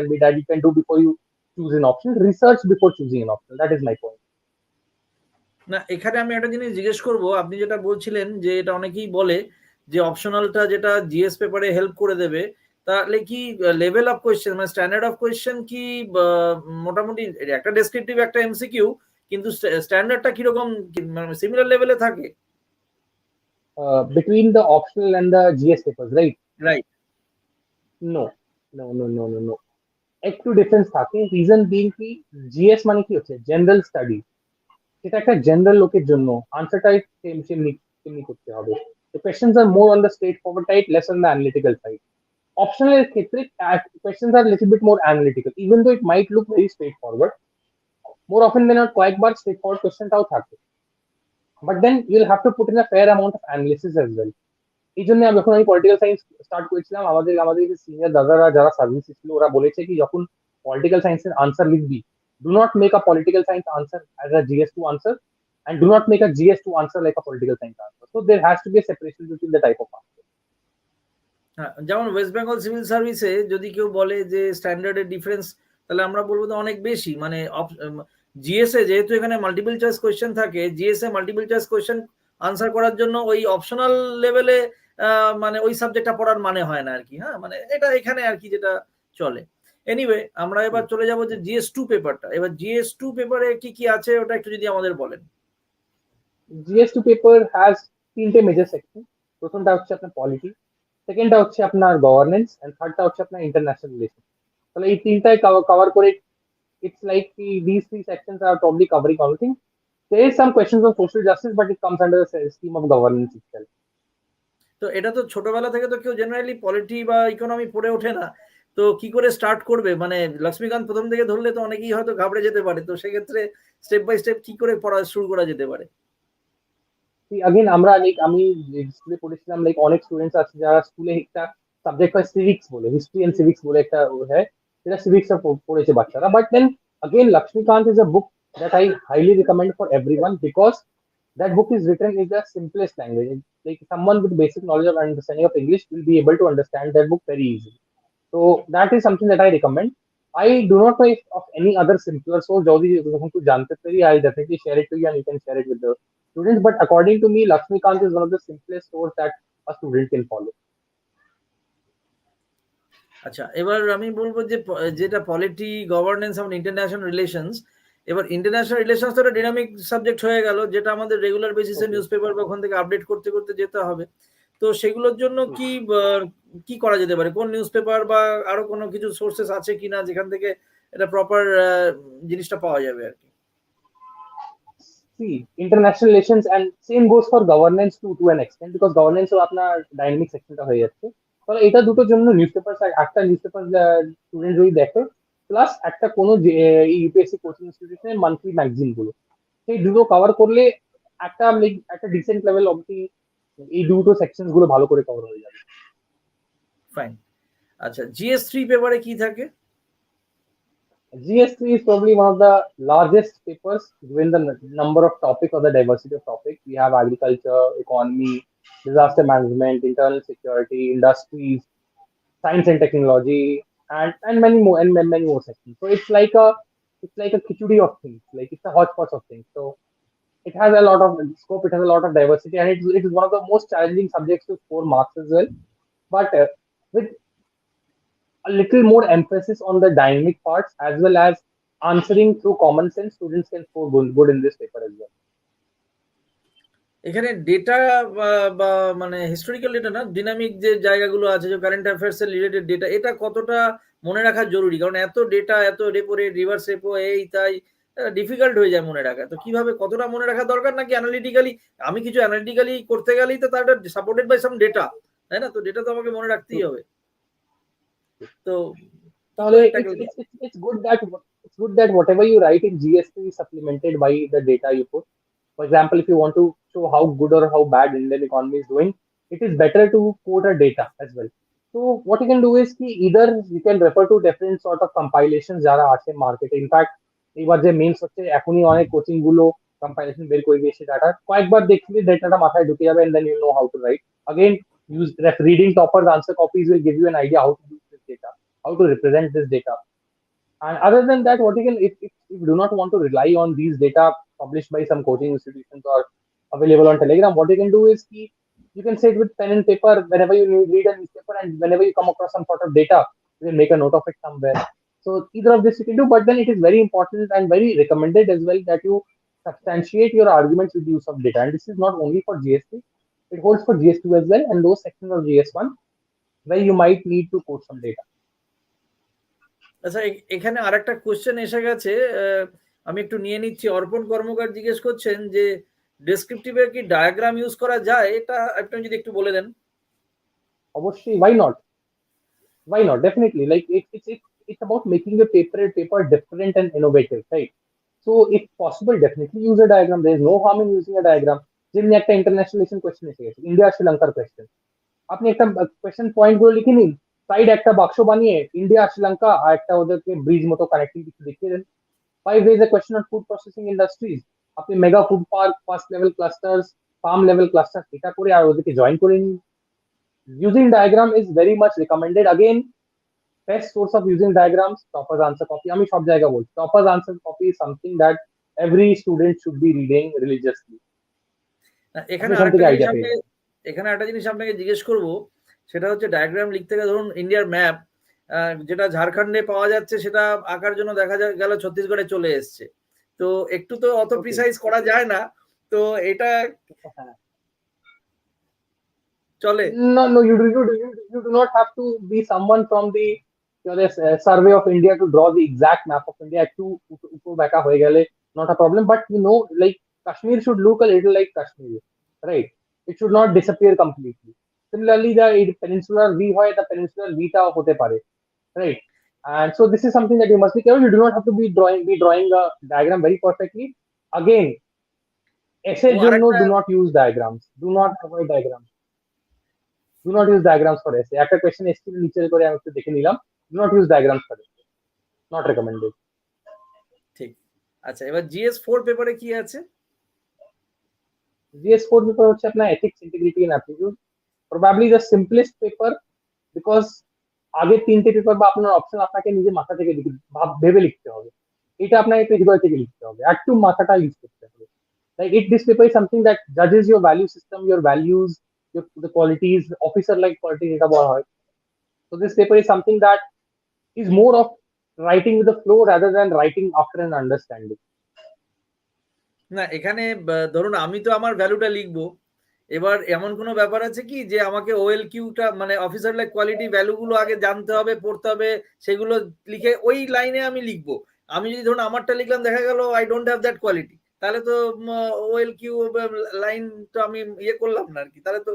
can do before you choose an option. Research before choosing an option. That is my point. না, এখানে আমি একটা জিনিস জিজ্ঞেস করব, আপনি যেটা বলছিলেন যে এটা অনেকেই বলে যে অপশনালটা যেটা জিএস পেপারে হেল্প করে দেবে, তাহলে কি লেভেল অফ কোয়েশ্চেন মানে স্ট্যান্ডার্ড অফ কোয়েশ্চেন কি মোটামুটি একটা ডেসক্রিপটিভ একটা এমসিকিউ, কিন্তু স্ট্যান্ডার্ডটা কিরকম সিমিলার লেভেলে থাকে? Between the optional and the GS papers, right? Right. No. একটু ডিফারেন্স থাকে। রিজন বিং কি, জিএস মানে কি হচ্ছে জেনারেল স্টাডি, সেটা একটা জেনারেল লোকের জন্য, আনসারটাই তেমনি করতে হবে। The questions are more on the straightforward type, less on the analytical side. Optional ক্ষেত্রে questions are a little bit more analytical, even though it might look very straightforward. More often than not কয়েকবার straightforward questionটাও থাকে, but then you'll have to put in a fair amount of analysis as well. এই জন্য যখন আমি political science start করেছিলাম, আমাদের যে senior দাদারা যারা সার্ভিস ছিল, ওরা বলেছে কি যখন পলিটিক্যাল সায়েন্সের আনসার লিখবি, do not make a political science answer as a GS2 answer, and do not make a GS2 answer like a political science answer. So there has to be a separation between the type of answer. যেমন West Bengal civil সার্ভিসে যদি কেউ বলে যে স্ট্যান্ডার্ডের difference, তাহলে আমরা বলবো তো অনেক বেশি। মানে জিএসএ যেহেতু এখানে মাল্টিপল চয়েস কোয়েশ্চেন থাকে, GSA multiple choice question answer করার জন্য ওই অপশনাল লেভেলে মানে ওই সাবজেক্টটা পড়ার মানে হয় না আর কি। হ্যাঁ, মানে এটা এখানে আর কি যেটা চলে। এনিওয়ে, আমরা এবার চলে যাবো যে GS2 পেপারটা। এবার GS2 পেপারে কি কি আছে ওটা একটু যদি আমাদের বলেন। GS2 পেপার হ্যাজ তিনটে মেজর সেকশন। প্রথমটা হচ্ছে আপনার পলিটি, সেকেন্ডটা হচ্ছে আপনার গভর্নেন্স, এন্ড থার্ডটা হচ্ছে আপনার ইন্টারন্যাশনাল রিলেশন। তাহলে এই তিনটাই কভার করে, it's like these three sections are probably covering everything. There is some questions of social justice, but it comes under the scheme of governance itself. তো এটা তো ছোটবেলা থেকে তো কেউ জেনারেলি পলিটি বা ইকোনমি পড়ে ওঠে না, তো কি করে স্টার্ট করবে? মানে লক্ষ্মীকান্ত প্রথম থেকে ধরলে তো অনেকেই হয়তো ঘাবড়ে যেতে পারে, তো সেক্ষেত্রে স্টেপ বাই স্টেপ কি করে পড়া শুরু করা যেতে পারে? আমি স্কুলে পড়েছিলাম, অনেক স্টুডেন্টস আছে যারা স্কুলে একটা সাবজেক্ট হয় সিভিক্স বলে, হিস্ট্রি এন্ড সিভিক্স বলে একটা হয়, যেটা সিভিক্স পড়েছে বাচ্চারা। But then again Lakshmikant is a book that I highly recommend for everyone, because that book is written in the simplest language. Like someone with basic knowledge of understanding of English will be able to understand that book very easily. So that is something that I recommend. I do not know if of any other simpler source. Jodi, যখন তুই জানতে পারি, I definitely share it to you and you can share it with the students. But according to me, Lakshmikant is one of the simplest source that a student can follow. আচ্ছা, এবার আমি বলবো যে যেটা পলিটি, গভর্নেন্স এবং international relations, এবার international relations তো একটা ডিনামিক সাবজেক্ট হয়ে গেল, যেটা আমাদের রেগুলার বেসিসে নিউজ পেপার বা ওখান থেকে আপডেট করতে করতে যেতে হবে। তো সেগুলোর জন্য কি কি করা যেতে পারে? কোন নিউজ পেপার বা আরো কোনো কিছু সোর্সেস আছে কিনা যেখান থেকে এটা প্রপার জিনিসটা পাওয়া যাবে আর কি? See, international relations and same goes for governance to an extent, because governance ও আপনার ডাইনামিক সেকশনটা হয়ে যাচ্ছে। তাহলে এটা দুটোর জন্য নিউজ পেপার, একটা নিউজ পেপার স্টুডেন্ট যদি দেখে, প্লাস একটা কোনো ইউপিএসসি কোচিং ইনস্টিটিউশনের মান্থলি ম্যাগাজিন গুলো, সেই দুটো কভার করলে একটা একটা ডিসেন্ট লেভেল অবধি এই দুটো সেকশন গুলো ভালো করে কভার হয়ে যাবে। ফাইন। আচ্ছা, GS3 পেপারে কি থাকে? GS3 is probably one of the largest papers given the number of topics or the diversity of topics. We have agriculture, economy, disaster management, internal security, industries, science and technology, and many more, and many more sections. So it's like a khichdi of things. Like it's a hodgepodge of things. So it has a lot of scope. It has a lot of diversity, and it is one of the most challenging subjects to score marks as well. But with a little more emphasis on the dynamic parts as well as answering through common sense, students can score good in this paper as well. এখানে data বা মানে historical data না, dynamic যে জায়গাগুলো আছে, যে current affairs এর related data, এটা কতটা মনে রাখা জরুরি? কারণ এত ডেটা, এত রেপো রেট, রিভার্স রেপো, এই তাই ডিফিকাল্ট হয়ে যায় মনে রাখা। তো কিভাবে, কতটা মনে রাখা দরকার? নাকি অ্যানালিটিক্যালি, আমি কিছু অ্যানালিটিক্যালি করতে গেলেই তো তার সাপোর্টেড বাই সাম ডেটা, তাই না? তো ডেটা তো আমাকে মনে রাখতেই হবে। তো তাহলে it's good that whatever you write in GS3 is supplemented by the data you put. For example, if you want to show how good or how bad Indian economy is doing, it is better to quote a data as well. So what you can do is ki either you can refer to different sort of compilations যারা আছে মার্কেটে। In fact এবার যে men's হচ্ছে, এখনই অনেক coaching গুলো compilation বের করে দিয়েছে ডাটা, কয়েকবার দেখলে ডেটাটা মাথায় ঢুকে যাবে, and then you know how to write. Again, use reading toppers answer copies will give you an idea how to use this data, how to represent this data. And other than that, what you can, if you do not want to rely on these data published by some coaching institutions or available on Telegram, what you can do is you can sit with pen and paper whenever you read a newspaper, and whenever you come across some sort of data, you can make a note of it somewhere. So either of this you can do, but then it is very important and very recommended as well that you substantiate your arguments with use of data. And this is not only for GS3, it holds for GS2 as well, and those sections of GS1 where you might need to quote some data. আচ্ছা, এখানে আরেকটা question এসে গেছে, আমি একটু নিয়ে নিচ্ছি। অর্পণ কর্মকার জিজ্ঞেস করছেন যে ডেসক্রিপটিভে কি ডায়াগ্রাম ইউজ করা যায়? এটা আপনি যদি একটু বলে দেন। অবশ্যই, why not, definitely. Like it's about making the paper different and innovative, right? So if possible, definitely use a diagram. There is no harm in using a diagram. যেমনি একটা ইন্টারন্যাশনাল রিলেশন কোয়েশ্চেন এসে গেছে, India শ্রীলঙ্কার question, আপনি একটা question point গুলো লিখে নিন, সাইড একটা বাক্স বানিয়ে ইন্ডিয়া শ্রীলঙ্কা আর একটা ওদেরকে ব্রিজ মতো কানেক্টিং কিছু দেখিয়ে দেন। 5 days a question on food processing industries, আপনি mega food park, first level clusters, farm level cluster এটা করে আর ওদেরকে জয়েন করে নিন। Using diagram is very much recommended. Again, best source of using diagrams, toppers answer copy. আমি সব জায়গা বলছি, toppers answer copy is something that every student should be reading religiously. এখানে আরেকটা জিনিস আপনাকে জিজ্ঞেস করব, সেটা হচ্ছে ডায়াগ্রাম লিখতে গেলে, ধরুন ইন্ডিয়ার ম্যাপ যেটা ঝাড়খণ্ডে পাওয়া যাচ্ছে, সেটা আঁকার জন্য দেখা গেল ছত্তিশগড়ে চলে এসছে। তো একটু তো অত প্রিসাইজ করা যায় না, তো এটা চলে? No, you do not have to be someone from the survey of India to draw the exact map of India. একটু উপর বাঁকা হয়ে গেলে not a problem, but like Kashmir should look a little like Kashmir, right? It should not disappear completely. Similarly, the peninsular V হয়, the peninsular V টাও হতে পারে, right? And so this is something that you must be careful. You do not have to be drawing a diagram very perfectly. Again, essay জন্য do not use diagrams. Do not avoid diagrams. Do not use diagrams for এসে। একটা question এসেছিল নিচে করে আমি একটু দেখে নিলাম, do not use diagrams for এসে, নট রেকমেন্ডেড। ঠিক। আচ্ছা, এবার GS4 পেপারে কি আছে? GS4 পেপার হচ্ছে আপনার ethics, integrity and aptitude, probably the simplest paper, because আগের তিনটে পেপার বা আপনার অপশন আপনাকে নিজে মাথা থেকে ভেবে লিখতে হবে, এটা আপনাকে একটু হৃদয় থেকে লিখতে হবে, একটু মাথাটা ইউজ করতে হবে। Like this paper is something that judges your value system, your values, the qualities, officer like qualities এটা বলা হয়। So this paper is something that is more of writing with the flow rather than writing after an understanding. না, এখানে ধরুন আমি তো আমার ভ্যালুটা লিখবো, এবার এমন কোনো ব্যাপার আছে কি যে আমাকে OLQটা মানে অফিসার লাইক কোয়ালিটি ভ্যালুগুলো আগে জানতে হবে, পড়তে হবে, সেগুলো লিখে ওই লাইনে আমি লিখবো। আমি যদি ধরুন আমারটা লিখলাম, দেখা গেল I don't have that quality, তাহলে তো OLQ লাইন তো আমি ইয়ে করলাম না আর কি, তাহলে তো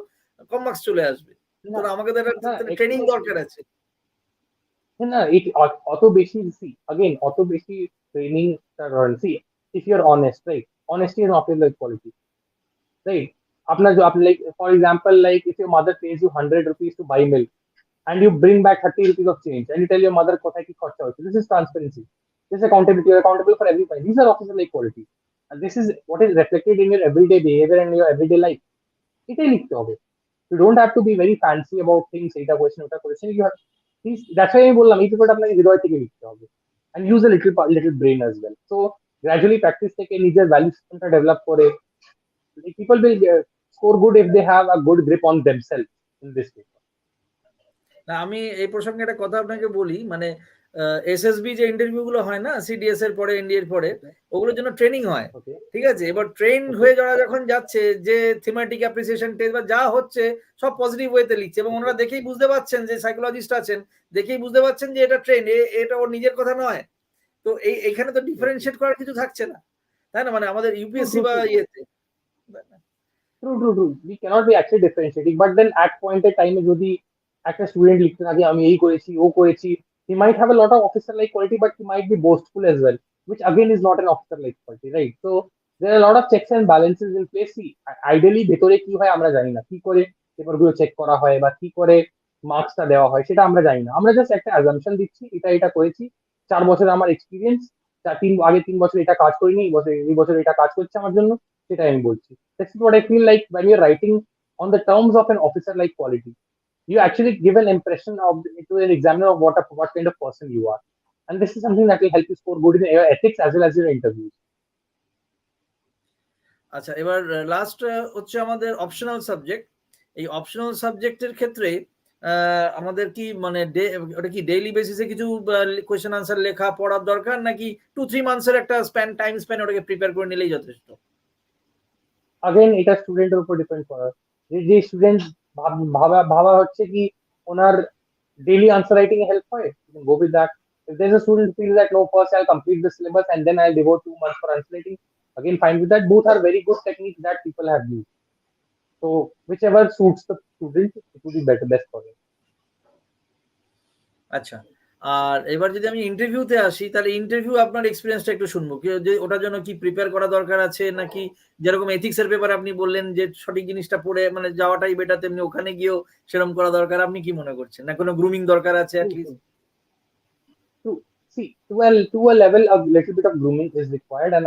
কম মার্কস চলে আসবে। তো আমাকে তো একটা ট্রেনিং দরকার আছে। না, অত বেশি again অত বেশি training see, if you are honest, right, honesty is not like quality, right? আপনার like for example, like if your mother pays you 100 rupees to buy milk and you bring back 30 rupees of change and you tell your mother কোথায় কি খরচা হচ্ছে, this is transparency, this is accountability, you're accountable for every point. These are officer like quality, and this is what is reflected in your everyday behavior and your everyday life. এটাই লিখতে হবে। You don't have to be very fancy about things, এটা question ওটা question, you have, that's why আমি বললাম এই পেপারটা আপনাকে হৃদয় থেকে লিখতে হবে, and use a little brain as well. So gradually practice থেকে নিজের ভ্যালু সিস্টেমটা ডেভেলপ করে, people will score good if they have a good grip on themselves in this paper. না, আমি এই প্রসঙ্গে একটা কথা আপনাকে বলি, মানে এসএসবি যে ইন্টারভিউ গুলো হয় না, সিডিএস এর পরে, এনডি এর পরে, ওগুলোর জন্য ট্রেনিং হয়, ঠিক আছে? এবার ট্রেন হয়ে যারা যখন যাচ্ছে, যে থিমেটিক অ্যাপ্রিসিয়েশন টেস্ট বা যা হচ্ছে সব পজিটিভ ওয়েতে লিখছে, এবং ওনারা দেখেই বুঝতে পারছেন, যে সাইকোলজিস্ট আছেন দেখেই বুঝতে পারছেন যে এটা ট্রেন, এটা ওর নিজের কথা নয়। তো এইখানে তো ডিফারেন্সিয়েট করার কিছু থাকছে না, তাই না? মানে আমাদের ইউপিএসসি বা ইয়েতে True. We cannot be actually differentiating, but then at point at time যদি একটা স্টুডেন্ট লিখতে থাকে আমি এই করেছি ও করেছি, he might have a lot of officer like quality but he might be boastful as well, which again is not an officer like quality, right? So there are a lot of checks and balances in place. See, ideally ভেতরে কি হয় আমরা জানি না, কি করে পেপারগুলো check করা হয় বা কি করে মার্কসটা দেওয়া হয় সেটা আমরা জানি না, আমরা জাস্ট একটা অ্যাজাম্পশন দিচ্ছি, এটা করেছি, 4 বছর আমার এক্সপিরিয়েন্স, আগে 3 বছর এটা কাজ করিনি, এই বছর এটা কাজ করছে আমার জন্য, সেটা আমি বলছি। That's what I feel like when you're writing on the terms of an officer like quality. You actually give an impression to an examiner of what kind of person you are. And this is something that will help you score good in your ethics as well as your interviews. আচ্ছা, এবার last হচ্ছে আমাদের optional subject. এই optional সাবজেক্টের ক্ষেত্রে আমাদের কি মানে ওটা কি ডেইলি বেসিসে কিছু কোয়েশ্চেন আনসার লেখা পড়ার দরকার, নাকি 2-3 মান্থসের একটা টাইম স্প্যান ওটাকে প্রিপেয়ার করে নিলেই যথেষ্ট? Again, এটা স্টুডেন্টের উপর ডিপেন্ড করে, যে স্টুডেন্ট ভাবা হচ্ছে কি ওনার ডেইলি আনসার রাইটিং হেল্প হয়, go with that. If there's a student who feels that no, first I'll complete the syllabus and then I'll devote 2 months for answer writing, again fine with that. Both are very good techniques that people have used. So whichever suits the student, it will be best for him. আচ্ছা, আর এবার যদি আমি ইন্টারভিউতে আসি, তাহলে interview আপনার এক্সপিরিয়েন্সটা একটু শুনবো, যে ওটার জন্য কি প্রিপেয়ার করা দরকার আছে, নাকি যেরকম এথিক্সের পেপার আপনি বললেন যে সঠিক জিনিসটা পড়ে মানে যাওয়াটাই বেটার, তেমনি ওখানে গিয়েও সেরকম করা দরকার, আপনি কি মনে করছেন? না কোনো গ্রুমিং দরকার আছে at least? See, to a level, a little bit of grooming is required, and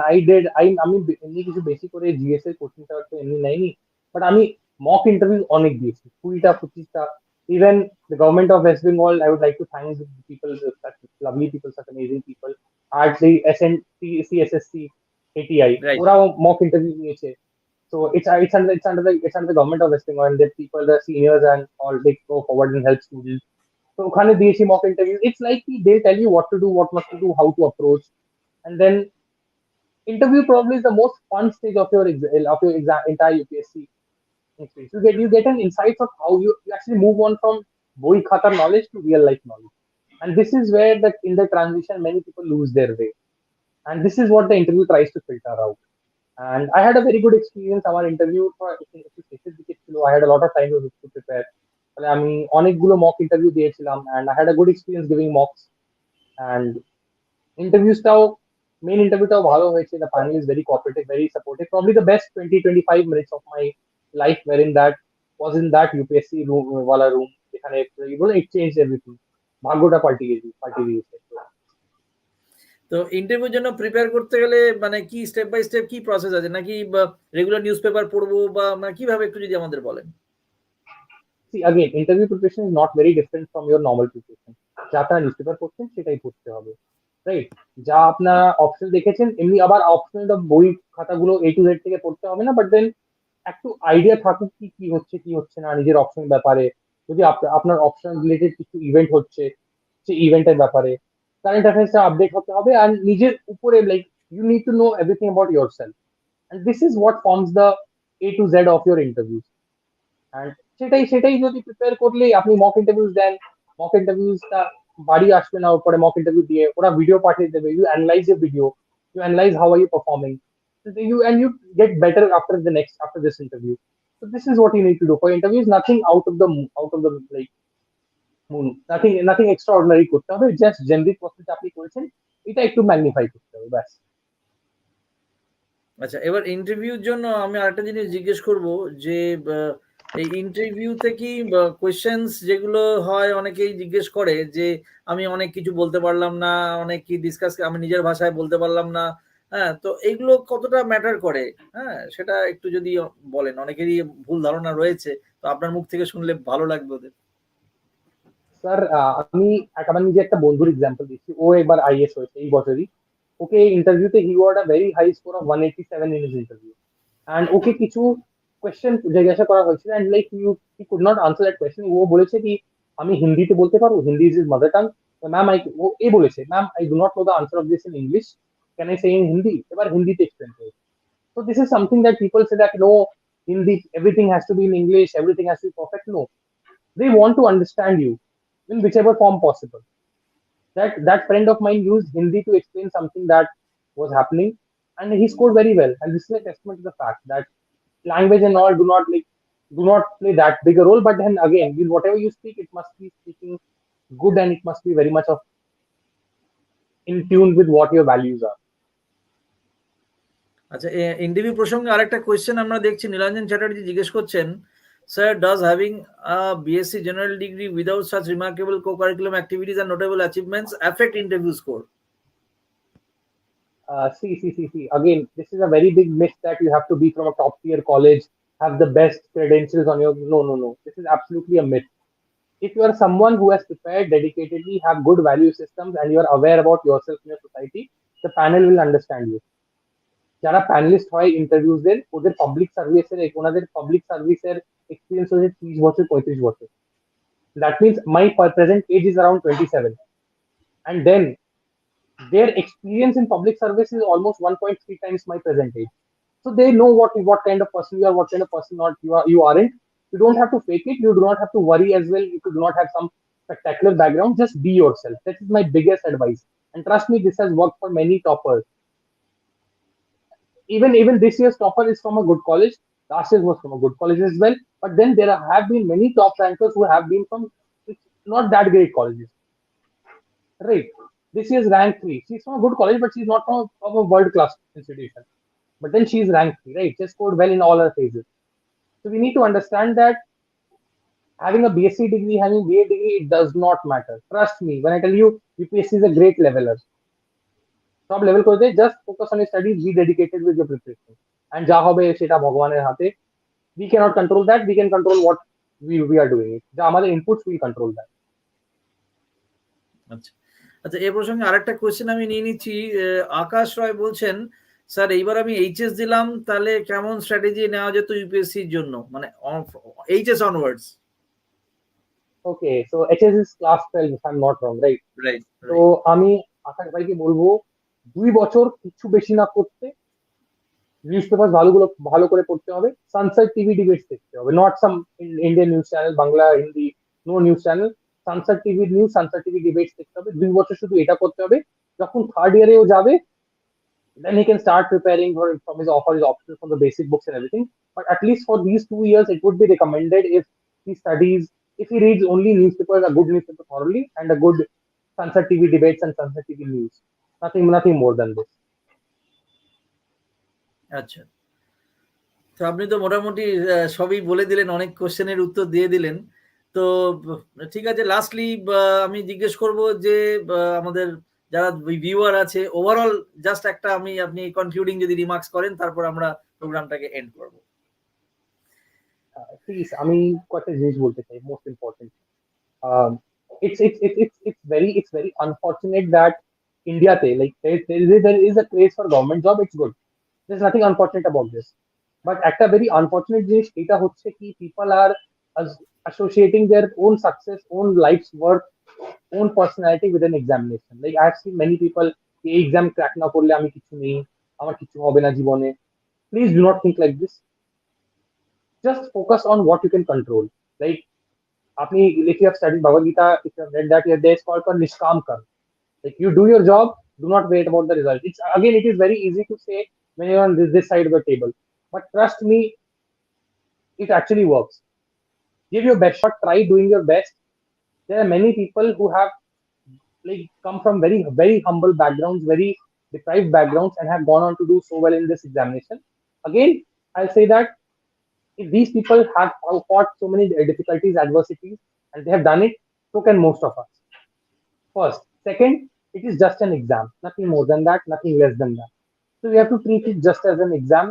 আমি এমনি কিছু বেশি করে জিএস এর কোচিং টা তো এমনি নেইনি, বাট আমি মক ইন্টারভিউ অনেক দিয়েছি, 20টা 25টা। Even the government of West Bengal, I would like to thank the people, such lovely people, such amazing people at the CSSC ATI. ওরাও মক ইন্টারভিউ নিয়েছে। So it's under the government of West Bengal, and the people, the seniors and all, they go forward and help students. So ওখানে দিয়েছি mock interview. It's like they tell you what to do, what not to do, how to approach, and then interview probably is the most fun stage of your exam entire UPSC experience. You get an insight of how you actually move on from boi khata knowledge to real life knowledge, and this is where that in the transition many people lose their way, and this is what the interview tries to filter out. And I had a very good experience. Our interview for I had a lot of time to prepare. আমি অনেকগুলো mock interview দিয়েছিলাম, and I had a good experience giving mocks, and ইন্টারভিউসটাও main ইন্টারভিউটাও ভালো হয়েছে. The panel is very cooperative, very supportive. Probably the best 20-25 minutes of my life were in that was in that UPSC room, wala room. এখানে it changed everything. ভাগ্যটা পাল্টে দিয়েছে। তো ইন্টারভিউর জন্য প্রিপেয়ার করতে গেলে মানে কি স্টেপ বাই স্টেপ কি প্রসেস আছে, নাকি রেগুলার নিউজ পেপার পড়বো বা মানে কিভাবে একটু যদি আমাদের বলেন? See, again, interview preparation is not very different from your normal preparation. যা আপনারা নিউজপেপার পড়ছেন সেটাই পড়তে হবে, রাইট? যা আপনারা অপশন দেখেছেন এমনি আবার অপশনাল বই খাতাগুলো A to Z থেকে পড়তে হবে না, বাট দেন একটু আইডিয়া থাকুক কি কি হচ্ছে কি হচ্ছে না নিজের অপশন ব্যাপারে। যদি আপনার অপশন রিলেটেড কিছু ইভেন্ট হচ্ছে সেই ইভেন্টের ব্যাপারে কারেন্ট অ্যাফেয়ার্সটা আপডেট হতে হবে, আর নিজের উপরে like you need to know everything about yourself, and this is what forms the A to Z of ইয়োর ইন্টারভিউস। অ্যান্ড সেটাই যদি প্রিপেয়ার করলেই আপনি মক ইন্টারভিউস দেন, মক ইন্টারভিউসটা বাড়ি আসবে না, ওপরে মক ইন্টারভিউ দিয়ে ওরা ভিডিও পাঠিয়ে দেবে, you analyse a video, you analyse how are you performing, you get better after this interview. So this is what you need to do for interviews. Nothing out of the like moon, nothing extraordinary করতে হবে, just generic process আপনি করেছেন এটা একটু magnify করতে হবে ব্যাস। আচ্ছা, এবার ইন্টারভিউর জন্য আমি আরেকটা জিনিস জিজ্ঞেস করব যে এই ইন্টারভিউতে কি কোয়েশ্চেন্স যেগুলো হয় অনেকেই জিজ্ঞেস করে যে আমি অনেক কিছু বলতে পারলাম না, অনেক কি ডিসকাস আমি নিজের ভাষায় বলতে পারলাম না, হ্যাঁ, তো এইগুলো কতটা ম্যাটার করে, হ্যাঁ সেটা একটু যদি বলেন। অনেকেরই ভুল ধারণা রয়েছে, তো আপনার মুখ থেকে শুনলে ভালো লাগবে ওদের। স্যার আমি আমার নিজে একটা বন্ধুর এক্সাম্পল দিচ্ছি, ও একবার আইএস হয়েছে এই বছরই। ওকে ইন্টারভিউতে he got a very high score of 187 in his interview, and okay কিছু কোয়েশ্চেন জিজ্ঞাসা করা হয়েছিল, and like he could not answer that question. ও বলেছে কি আমি হিন্দিতে বলতে পারবো, Hindi is is mother tongue. Ma'am ও বলেছে ma'am I do not know the answer of this in English, can I say in Hindi? এবার হিন্দিতে এক্সপ্লেন করেছে। So this is something that people say that no, Hindi, everything has to be in English, everything has to be perfect. No, they want to understand you in whichever form possible. That friend of mine used Hindi to explain something that was happening, and he scored very well. And this is a testament to the fact that language and all do not play that big a role. But then again, whatever you speak, it must be speaking good, and it must be very much of in tune with what your values are. আচ্ছা, interview প্রসঙ্গে আরেকটা question আমরা দেখছি, নীলাঞ্জন চ্যাটার্জি জিজ্ঞেস করছেন, sir does having a BSc general degree without such remarkable co-curricular activities and notable achievements affect interview score? See. Again, this is a very big myth that you have to be from a top tier college, have the best credentials on your. No. This is absolutely a myth. If you are someone who has prepared dedicatedly, have good value systems, and you are aware about yourself in your society, the panel will understand you. যারা panelist হয় ইন্টারভিউজের, ওদের ওনাদের public সার্ভিসের experience হচ্ছে 30 বছর 35 বছর। That means my present age is around 27, and then their experience in public service is almost 1.3 times my present age. So they know what kind of person you are, what kind of person not you aren't. You don't have to fake it. You do not have to worry as well. You do not have some spectacular background. Just be yourself. That is my biggest advice. And trust me, this has worked for many toppers. Even this year's topper is from a good college. Last year was from a good college as well. But then there have been many top rankers who have been from not that great colleges. Right. This year's rank 3. She's from a good college, but she's not from a world-class institution. But then she's ranked 3, right? She scored well in all her phases. So we need to understand that having a BSc degree, having BA degree, it does not matter. Trust me when I tell you, UPSC is a great leveler. সব level করে দেয়, just focus on studies, be dedicated with your preparation, and যা হবে সেটা ভগবানের হাতে। We cannot control that, we can control what we are doing it. যা আমাদের ইনপুটস, উই কন্ট্রোল দ্যাট। আচ্ছা, এই প্রসঙ্গে আরেকটা কোয়েশ্চেন আমি নিয়ে নিচ্ছি। আকাশ রয় বলছেন, স্যার এইবার আমি এইচএস দিলাম, তাহলে কেমন স্ট্র্যাটেজি নেওয়া যেত ইউপিএসসির জন্য, মানে HS onwards? Okay, so HS is class 12 if I am not wrong, right? তো আমি আকাশ ভাইকে বলবো 2 বছর কিছু বেশি না করতে, নিউজ পেপার ভালো করে পড়তে হবে, সানসেট টিভি ডিবেটস দেখতে হবে, not some Indian news channel, Bangla Hindi no news channel, Sansad TV news, Sansad TV debates দেখতে হবে। 2 বছর শুধু এটা করতে হবে। যখন থার্ড ইয়ারেও যাবে, then he can start preparing from his options from the basic books and everything. But at least for these 2 years, it would be recommended if he studies, if he reads only newspapers, a good newspaper thoroughly, and a good Sunset TV debates and Sunset TV news. Nothing more than this. আচ্ছা, তো আপনি তো মোটামুটি সবই বলে দিলেন, অনেক কোশ্চেনের উত্তর দিয়ে দিলেন। তো ঠিক আছে, লাস্টলি আমি জিজ্ঞেস করব যে আমাদের যারা ভিউয়ার আছে, ওভারঅল জাস্ট একটা আপনি কনক্লুডিং যদি রিমার্কস করেন, তারপর আমরা প্রোগ্রামটাকে এন্ড করব। প্লিজ, আমি কয়েকটা জিনিস বলতে চাই, most important. It's very unfortunate that India like there is a craze for government job. It's good. There's nothing unfortunate about this. But একটা very unfortunate জিনিস এটা হচ্ছে কি, people are associating their own success, own life's work, own personality with an examination. Like I have seen many people, এই exam crack না করলে আমি কিছু নেই, আমার কিছু হবে না জীবনে. Please do not think like this. Just focus on what you can control. Like আপনি, if you have studied Bhagavad Gita, if you have read that, there is called for Nishkam Karma. Like you do your job, do not wait about the result. It's again, it is very easy to say when you're on this side of the table, but trust me, it actually works. Give your best shot, try doing your best. There are many people who have like come from very humble backgrounds, very deprived backgrounds, and have gone on to do so well in this examination. Again, I'll say that if these people have fought so many difficulties, adversities, and they have done it, so can most of us. First. Second, it is just an exam, nothing more than that, nothing less than that. So we have to treat it just as an exam.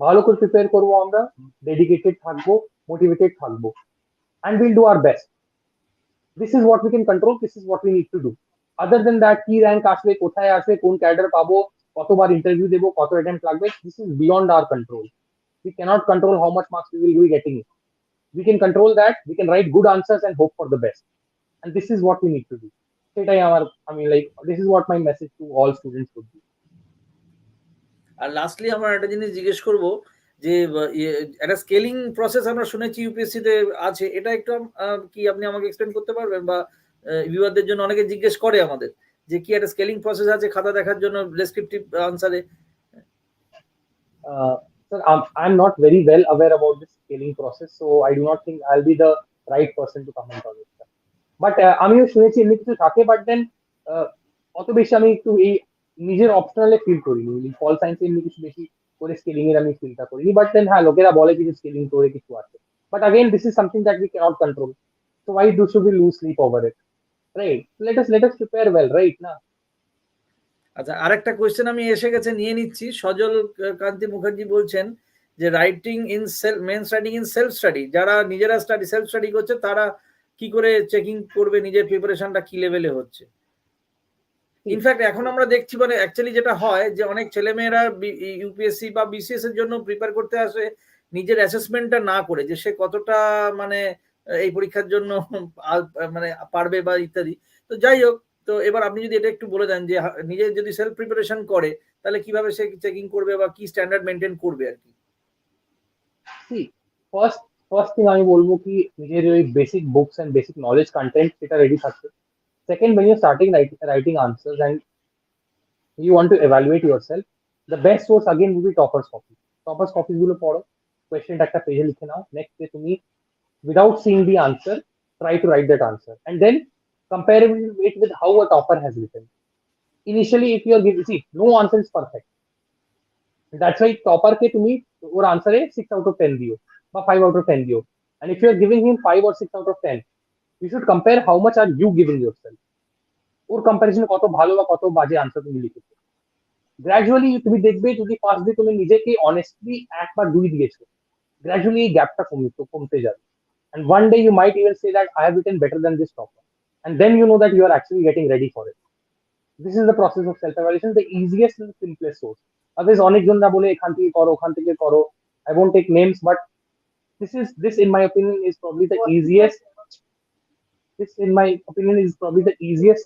ভালো করে prepare করবো আমরা, dedicated থাকবো, motivated থাকবো, and we'll do our best. This is what we can control, this is what we need to do. Other than that, কি rank আসবে, কোথায় আসবে, কোন ক্যাডার পাবো, কতবার ইন্টারভিউ দেবো, কত অ্যাটেম্প্ট লাগবে, this is beyond our control. We cannot control how much marks we will be getting. We can control that, we can write good answers and hope for the best. And this is what we need to do. সেটাই আমার, like this is what my message to all students would be. আর lastly আমরা একটা জিনিস জিজ্ঞেস করব যে একটা স্কেলিং প্রসেস আমরা শুনেছি ইউপিএসসি তে আছে, এটা একটু কি আপনি আমাকে এক্সপ্লেন করতে পারবেন, বা ভিউয়ারদের জন্য অনেকে জিজ্ঞেস করে আমাদের যে কি একটা স্কেলিং প্রসেস আছে খাতা দেখার জন্য descriptive আনসারে? Sir, I'm not very well aware about this scaling process, so I do not think I'll be the right person to comment on it. But আমিও শুনেছি এমনি কিছু থাকে, বাট দেন অত বেশি আমি একটু এই নিজের অপশনালে ফিল করিনি। পল সায়েন্সে এমনি কিছু বেশি করে স্কেলিং এর আমি ফিলটা করিনি, বাট দেন হ্যাঁ, লোকেরা বলে কিছু স্কেলিং করে কিছু আছে, but again this is something that we cannot control, so why should we lose sleep over it, right? Let us prepare well, right? না আচ্ছা, আরেকটা কোয়েশ্চেন আমি এসে গেছে, নিয়ে নিচ্ছি। সজল কান্তি মুখার্জি বলছেন যে writing in self, mains writing in self study, যারা নিজেরা সেলফ স্টাডি করছে তারা কি করে চেকিং করবে নিজের প্রিপারেশনটা কি লেভেলে হচ্ছে? ইনফ্যাক্ট এখন আমরা দেখছি, মানে অ্যাকচুয়ালি যেটা হয় যে অনেক ছেলেমেয়েরা ইউপিএসসি বা বিসিএস এর জন্য প্রিপেয়ার করতে আসে নিজের অ্যাসেসমেন্টটা না করে, যে সে কতটা মানে এই পরীক্ষার জন্য মানে পারবে বা ইত্যাদি। তো যাই হোক, তো এবার আপনি যদি এটা একটু বলে দেন যে নিজে যদি সেলফ প্রিপারেশন করে তাহলে কিভাবে সে চেকিং করবে বা কি স্ট্যান্ডার্ড মেনটেন করবে আর কি? ফার্স্ট থিং আমি বলবো কি, নিজের ওই basic books and basic knowledge content সেটা রেডি থাকবে। Second, when you're starting writing answers and you want to evaluate yourself, the best source again will be toppers copies গুলো পড়ো, কোয়েশ্চেনটা একটা পেজে লিখে নাও, নেক্সট ডে তুমি without seeing the answer try to write that answer, and then compare it with how a topper has written. Initially if you are giving, see, no answer is perfect, that's why topper ke tumi or answer e 6 out of 10 diyo ba 5 out of 10 diyo, and if you are giving him 5 or 6 out of 10, you should compare how much are you giving yourself, ওর কম্পারিজনে কত ভালো বা কত বাজে answer তুমি লিখেছো। Gradually তুমি দেখবে যদি ফার্স্ট ডে তুমি নিজেকে অনেস্টলি 1 বা 2 দিয়েছো, গ্র্যাজুয়ালি এই গ্যাপটা কমতে যাবে, and one day you might even say that I have written better than this topper, and then you know that you are actually getting ready for it. This is the process of self evaluation, the easiest and simplest source. Otherwise অনেকজনরা বলে এখান থেকে করো ওখান থেকে করো, I won't take names, but this in my opinion is probably the easiest,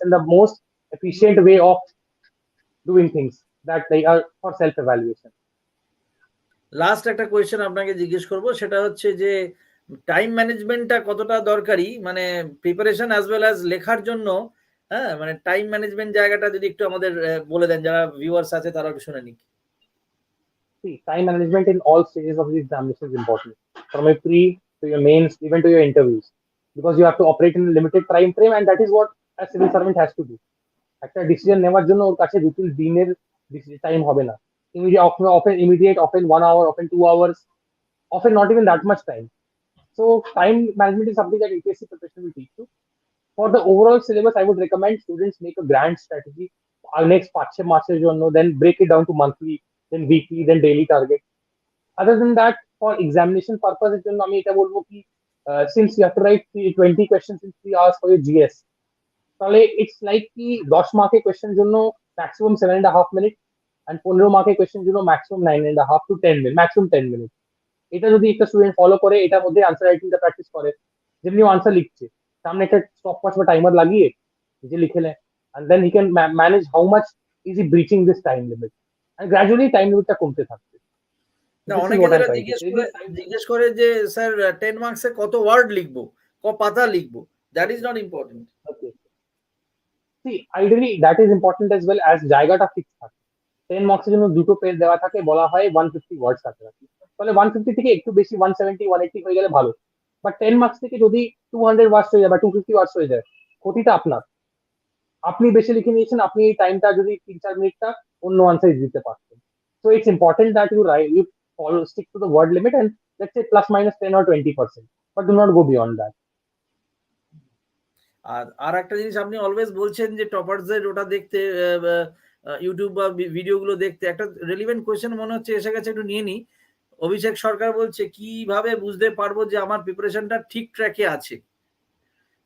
and the most efficient way of doing things that they are for self evaluation. Last একটা question আপনাকে জিজ্ঞেস করব, সেটা হচ্ছে যে টাইম ম্যানেজমেন্টটা কতটা দরকারি, মানে প্রিপারেশন অ্যাজ ওয়েল অ্যাজ লেখার জন্য। হ্যাঁ, মানে টাইম ম্যানেজমেন্ট জায়গাটা যদি একটু আমাদের বলে দেন, যারা ভিউয়ার্স আছে তারা একটু শুনে নিক। See, time management in all stages of the examination is important, from your pre to your mains, even to your interviews, because you have to operate in a limited time frame, and that is what a civil servant has to do. একটা decision নেওয়ার জন্য ওর কাছে 2-3 দিনের time হবে না, immediate, often 1 hour, often 2 hours, often not even that much time. So time management is something that UPSC preparation will teach you. For the overall syllabus, I would recommend students make a grand strategy. Our next 5-6 মাসের জন্য, then break it down to monthly, then weekly, then daily target. Other than that, for examination purpose এর জন্য আমি এটা বলবো কি, since you have to write 20 questions in 3 hours for your GS, তাহলে it's like কি 10 মার্কের কোয়েশ্চেন জন্য maximum 7.5 minutes and 15 মার্কের কোয়েশ্চেন জন্য maximum 9.5 to 10 minutes, maximum 10 minutes. এটা যদি একটা স্টুডেন্ট ফলো করে, এটার মধ্যে আনসার রাইটিংটা প্র্যাকটিস করে, যেমনি আনসার লিখছে, সামনে একটা স্টপ ওয়াচ বা টাইমার লাগিয়ে নিজে লিখে নেয়, and then he can manage how much is he breaching this time limit, and gradually time limitটা কমতে থাকবে। না, অনেকে যারা জিজ্ঞেস করে যে স্যার 10 মার্কসে কত ওয়ার্ড লিখবো, ক পাতা লিখবো, that is not important. Okay, see ideally that is important as well as জায়গাটা ফিক্স থাকে। 10 মার্কসের জন্য দুটো পেজ দেওয়া থাকে, বলা হয় 150 ওয়ার্ডস কাছাকাছি, তাহলে 150 থেকে একটু বেশি 170 180 হয়ে গেলে ভালো। বাট 10 মার্কস থেকে যদি 200 ওয়ার্ডস হয়ে যায় বা 250 ওয়ার্ডস হয়ে যায়, ক্ষতিটা আপনার। আপনি বেশি লিখে নিয়েছেন, আপনি এই টাইমটা যদি 3-4 মিনিটটা অন্য আনসার দিতে পারতেন। So it's important that you follow, stick to the word limit, and let's say plus minus 10 or 20%, but do not go beyond that. আর একটা জিনিস আপনি অলওয়েজ বলছেন যে টপারদের ওটা দেখতে, ইউটিউব বা ভিডিওগুলো দেখতে, একটা রেলিভেন্ট কোয়েশ্চেন মনে হচ্ছে এসে গেছে, একটু নিয়ে নি। অভিষেক সরকার বলছে কিভাবে বুঝতে পারবো যে আমার প্রিপারেশনটা ঠিক ট্র্যাকে আছে।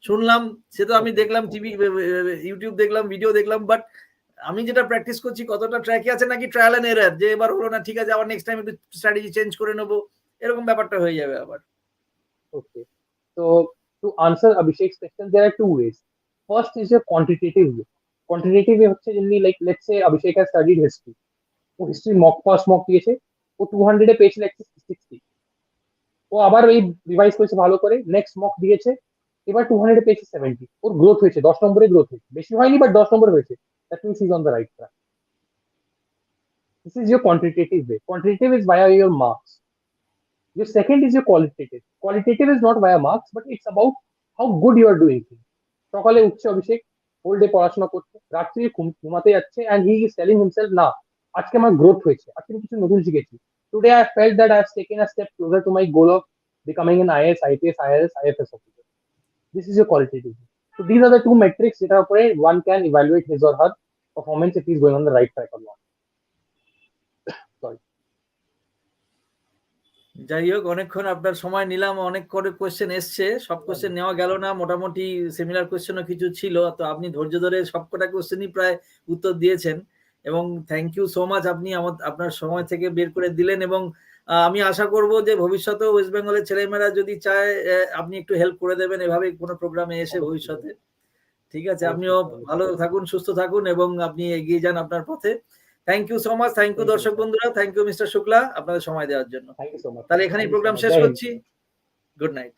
শুনলাম, সে তো আমি দেখলাম টিভি, ইউটিউব দেখলাম, ভিডিও দেখলাম, বাট আমি যেটা প্র্যাকটিস করছি কতটা ট্র্যাকে আছে, নাকি ট্রায়াল এন্ড এরার, যে এবার হলো না, ঠিক আছে আবার নেক্সট টাইম একটু স্ট্র্যাটেজি চেঞ্জ করে নেবো, এরকম ব্যাপারটা হয়ে যাবে আবার। ওকে, so to answer Abhishek's question, there are two ways. First is your quantitative way. Quantitative way হচ্ছে যেমনি, like let's say Abhishek has studied history, ও হিস্ট্রি মক ফার্স্ট মক দিয়েছে, ও 200 এ পেয়েছিল 60, ও আবার এই রিভাইজ করেছে ভালো করে, নেক্সট মক দিয়েছে, এবার 200 এ পেয়েছে 70, ওর গ্রোথ হয়েছে, 10 নম্বরে গ্রোথ হয়েছে, বেশি হয়নি বাট 10 নম্বরে হয়েছে, that means he is on the right track. This is your quantitative way. Quantitative is via your marks. Your second is your qualitative. Qualitative is not via marks, but it's about how good you are doing things. সকালে উঠছে অভিষেক, whole day পড়াশোনা করছে, রাত্রি ঘুমাতে যাচ্ছে, and he is telling himself, না আজকে আমার গ্রোথ হয়েছে, আজকে আমি কিছু নতুন শিখেছি, today I felt that I have taken a step closer to my goal of becoming an IAS, IPS, IRS, IFS officer. This is your qualitative. So these are the two metrics যেটার উপরে one can evaluate his or her performance if he is going on the right track or not. Sorry. যাই হোক, অনেকক্ষণ আপনার সময় নিলাম, অনেক করে কোয়েশ্চেন এসছে, সব কোয়েশ্চেন নেওয়া গেল না, মোটামুটি সিমিলার কোয়েশ্চেনও কিছু ছিল, তো আপনি ধৈর্য ধরে সবকটা কোয়েশ্চেনই প্রায় উত্তর দিয়েছেন, এবং থ্যাংক ইউ সো মাচ, আপনি আপনার সময় থেকে বের করে দিলেন। এবং আমি আশা করব যে ভবিষ্যতে ওয়েস্ট বেঙ্গলের ছেলেমেয়েরা যদি চায়, আপনি একটু হেল্প করে দেবেন এভাবে কোনো প্রোগ্রামে এসে ভবিষ্যতে। ঠিক আছে, আপনিও ভালো থাকুন, সুস্থ থাকুন, এবং আপনি এগিয়ে যান আপনার পথে। Thank you so much, thank you দর্শক বন্ধুরা, থ্যাংক ইউ মিস্টার শুক্লা, আপনাদের সময় দেওয়ার জন্য। তাহলে এখানেই প্রোগ্রাম শেষ করছি। Good night.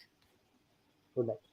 Good night.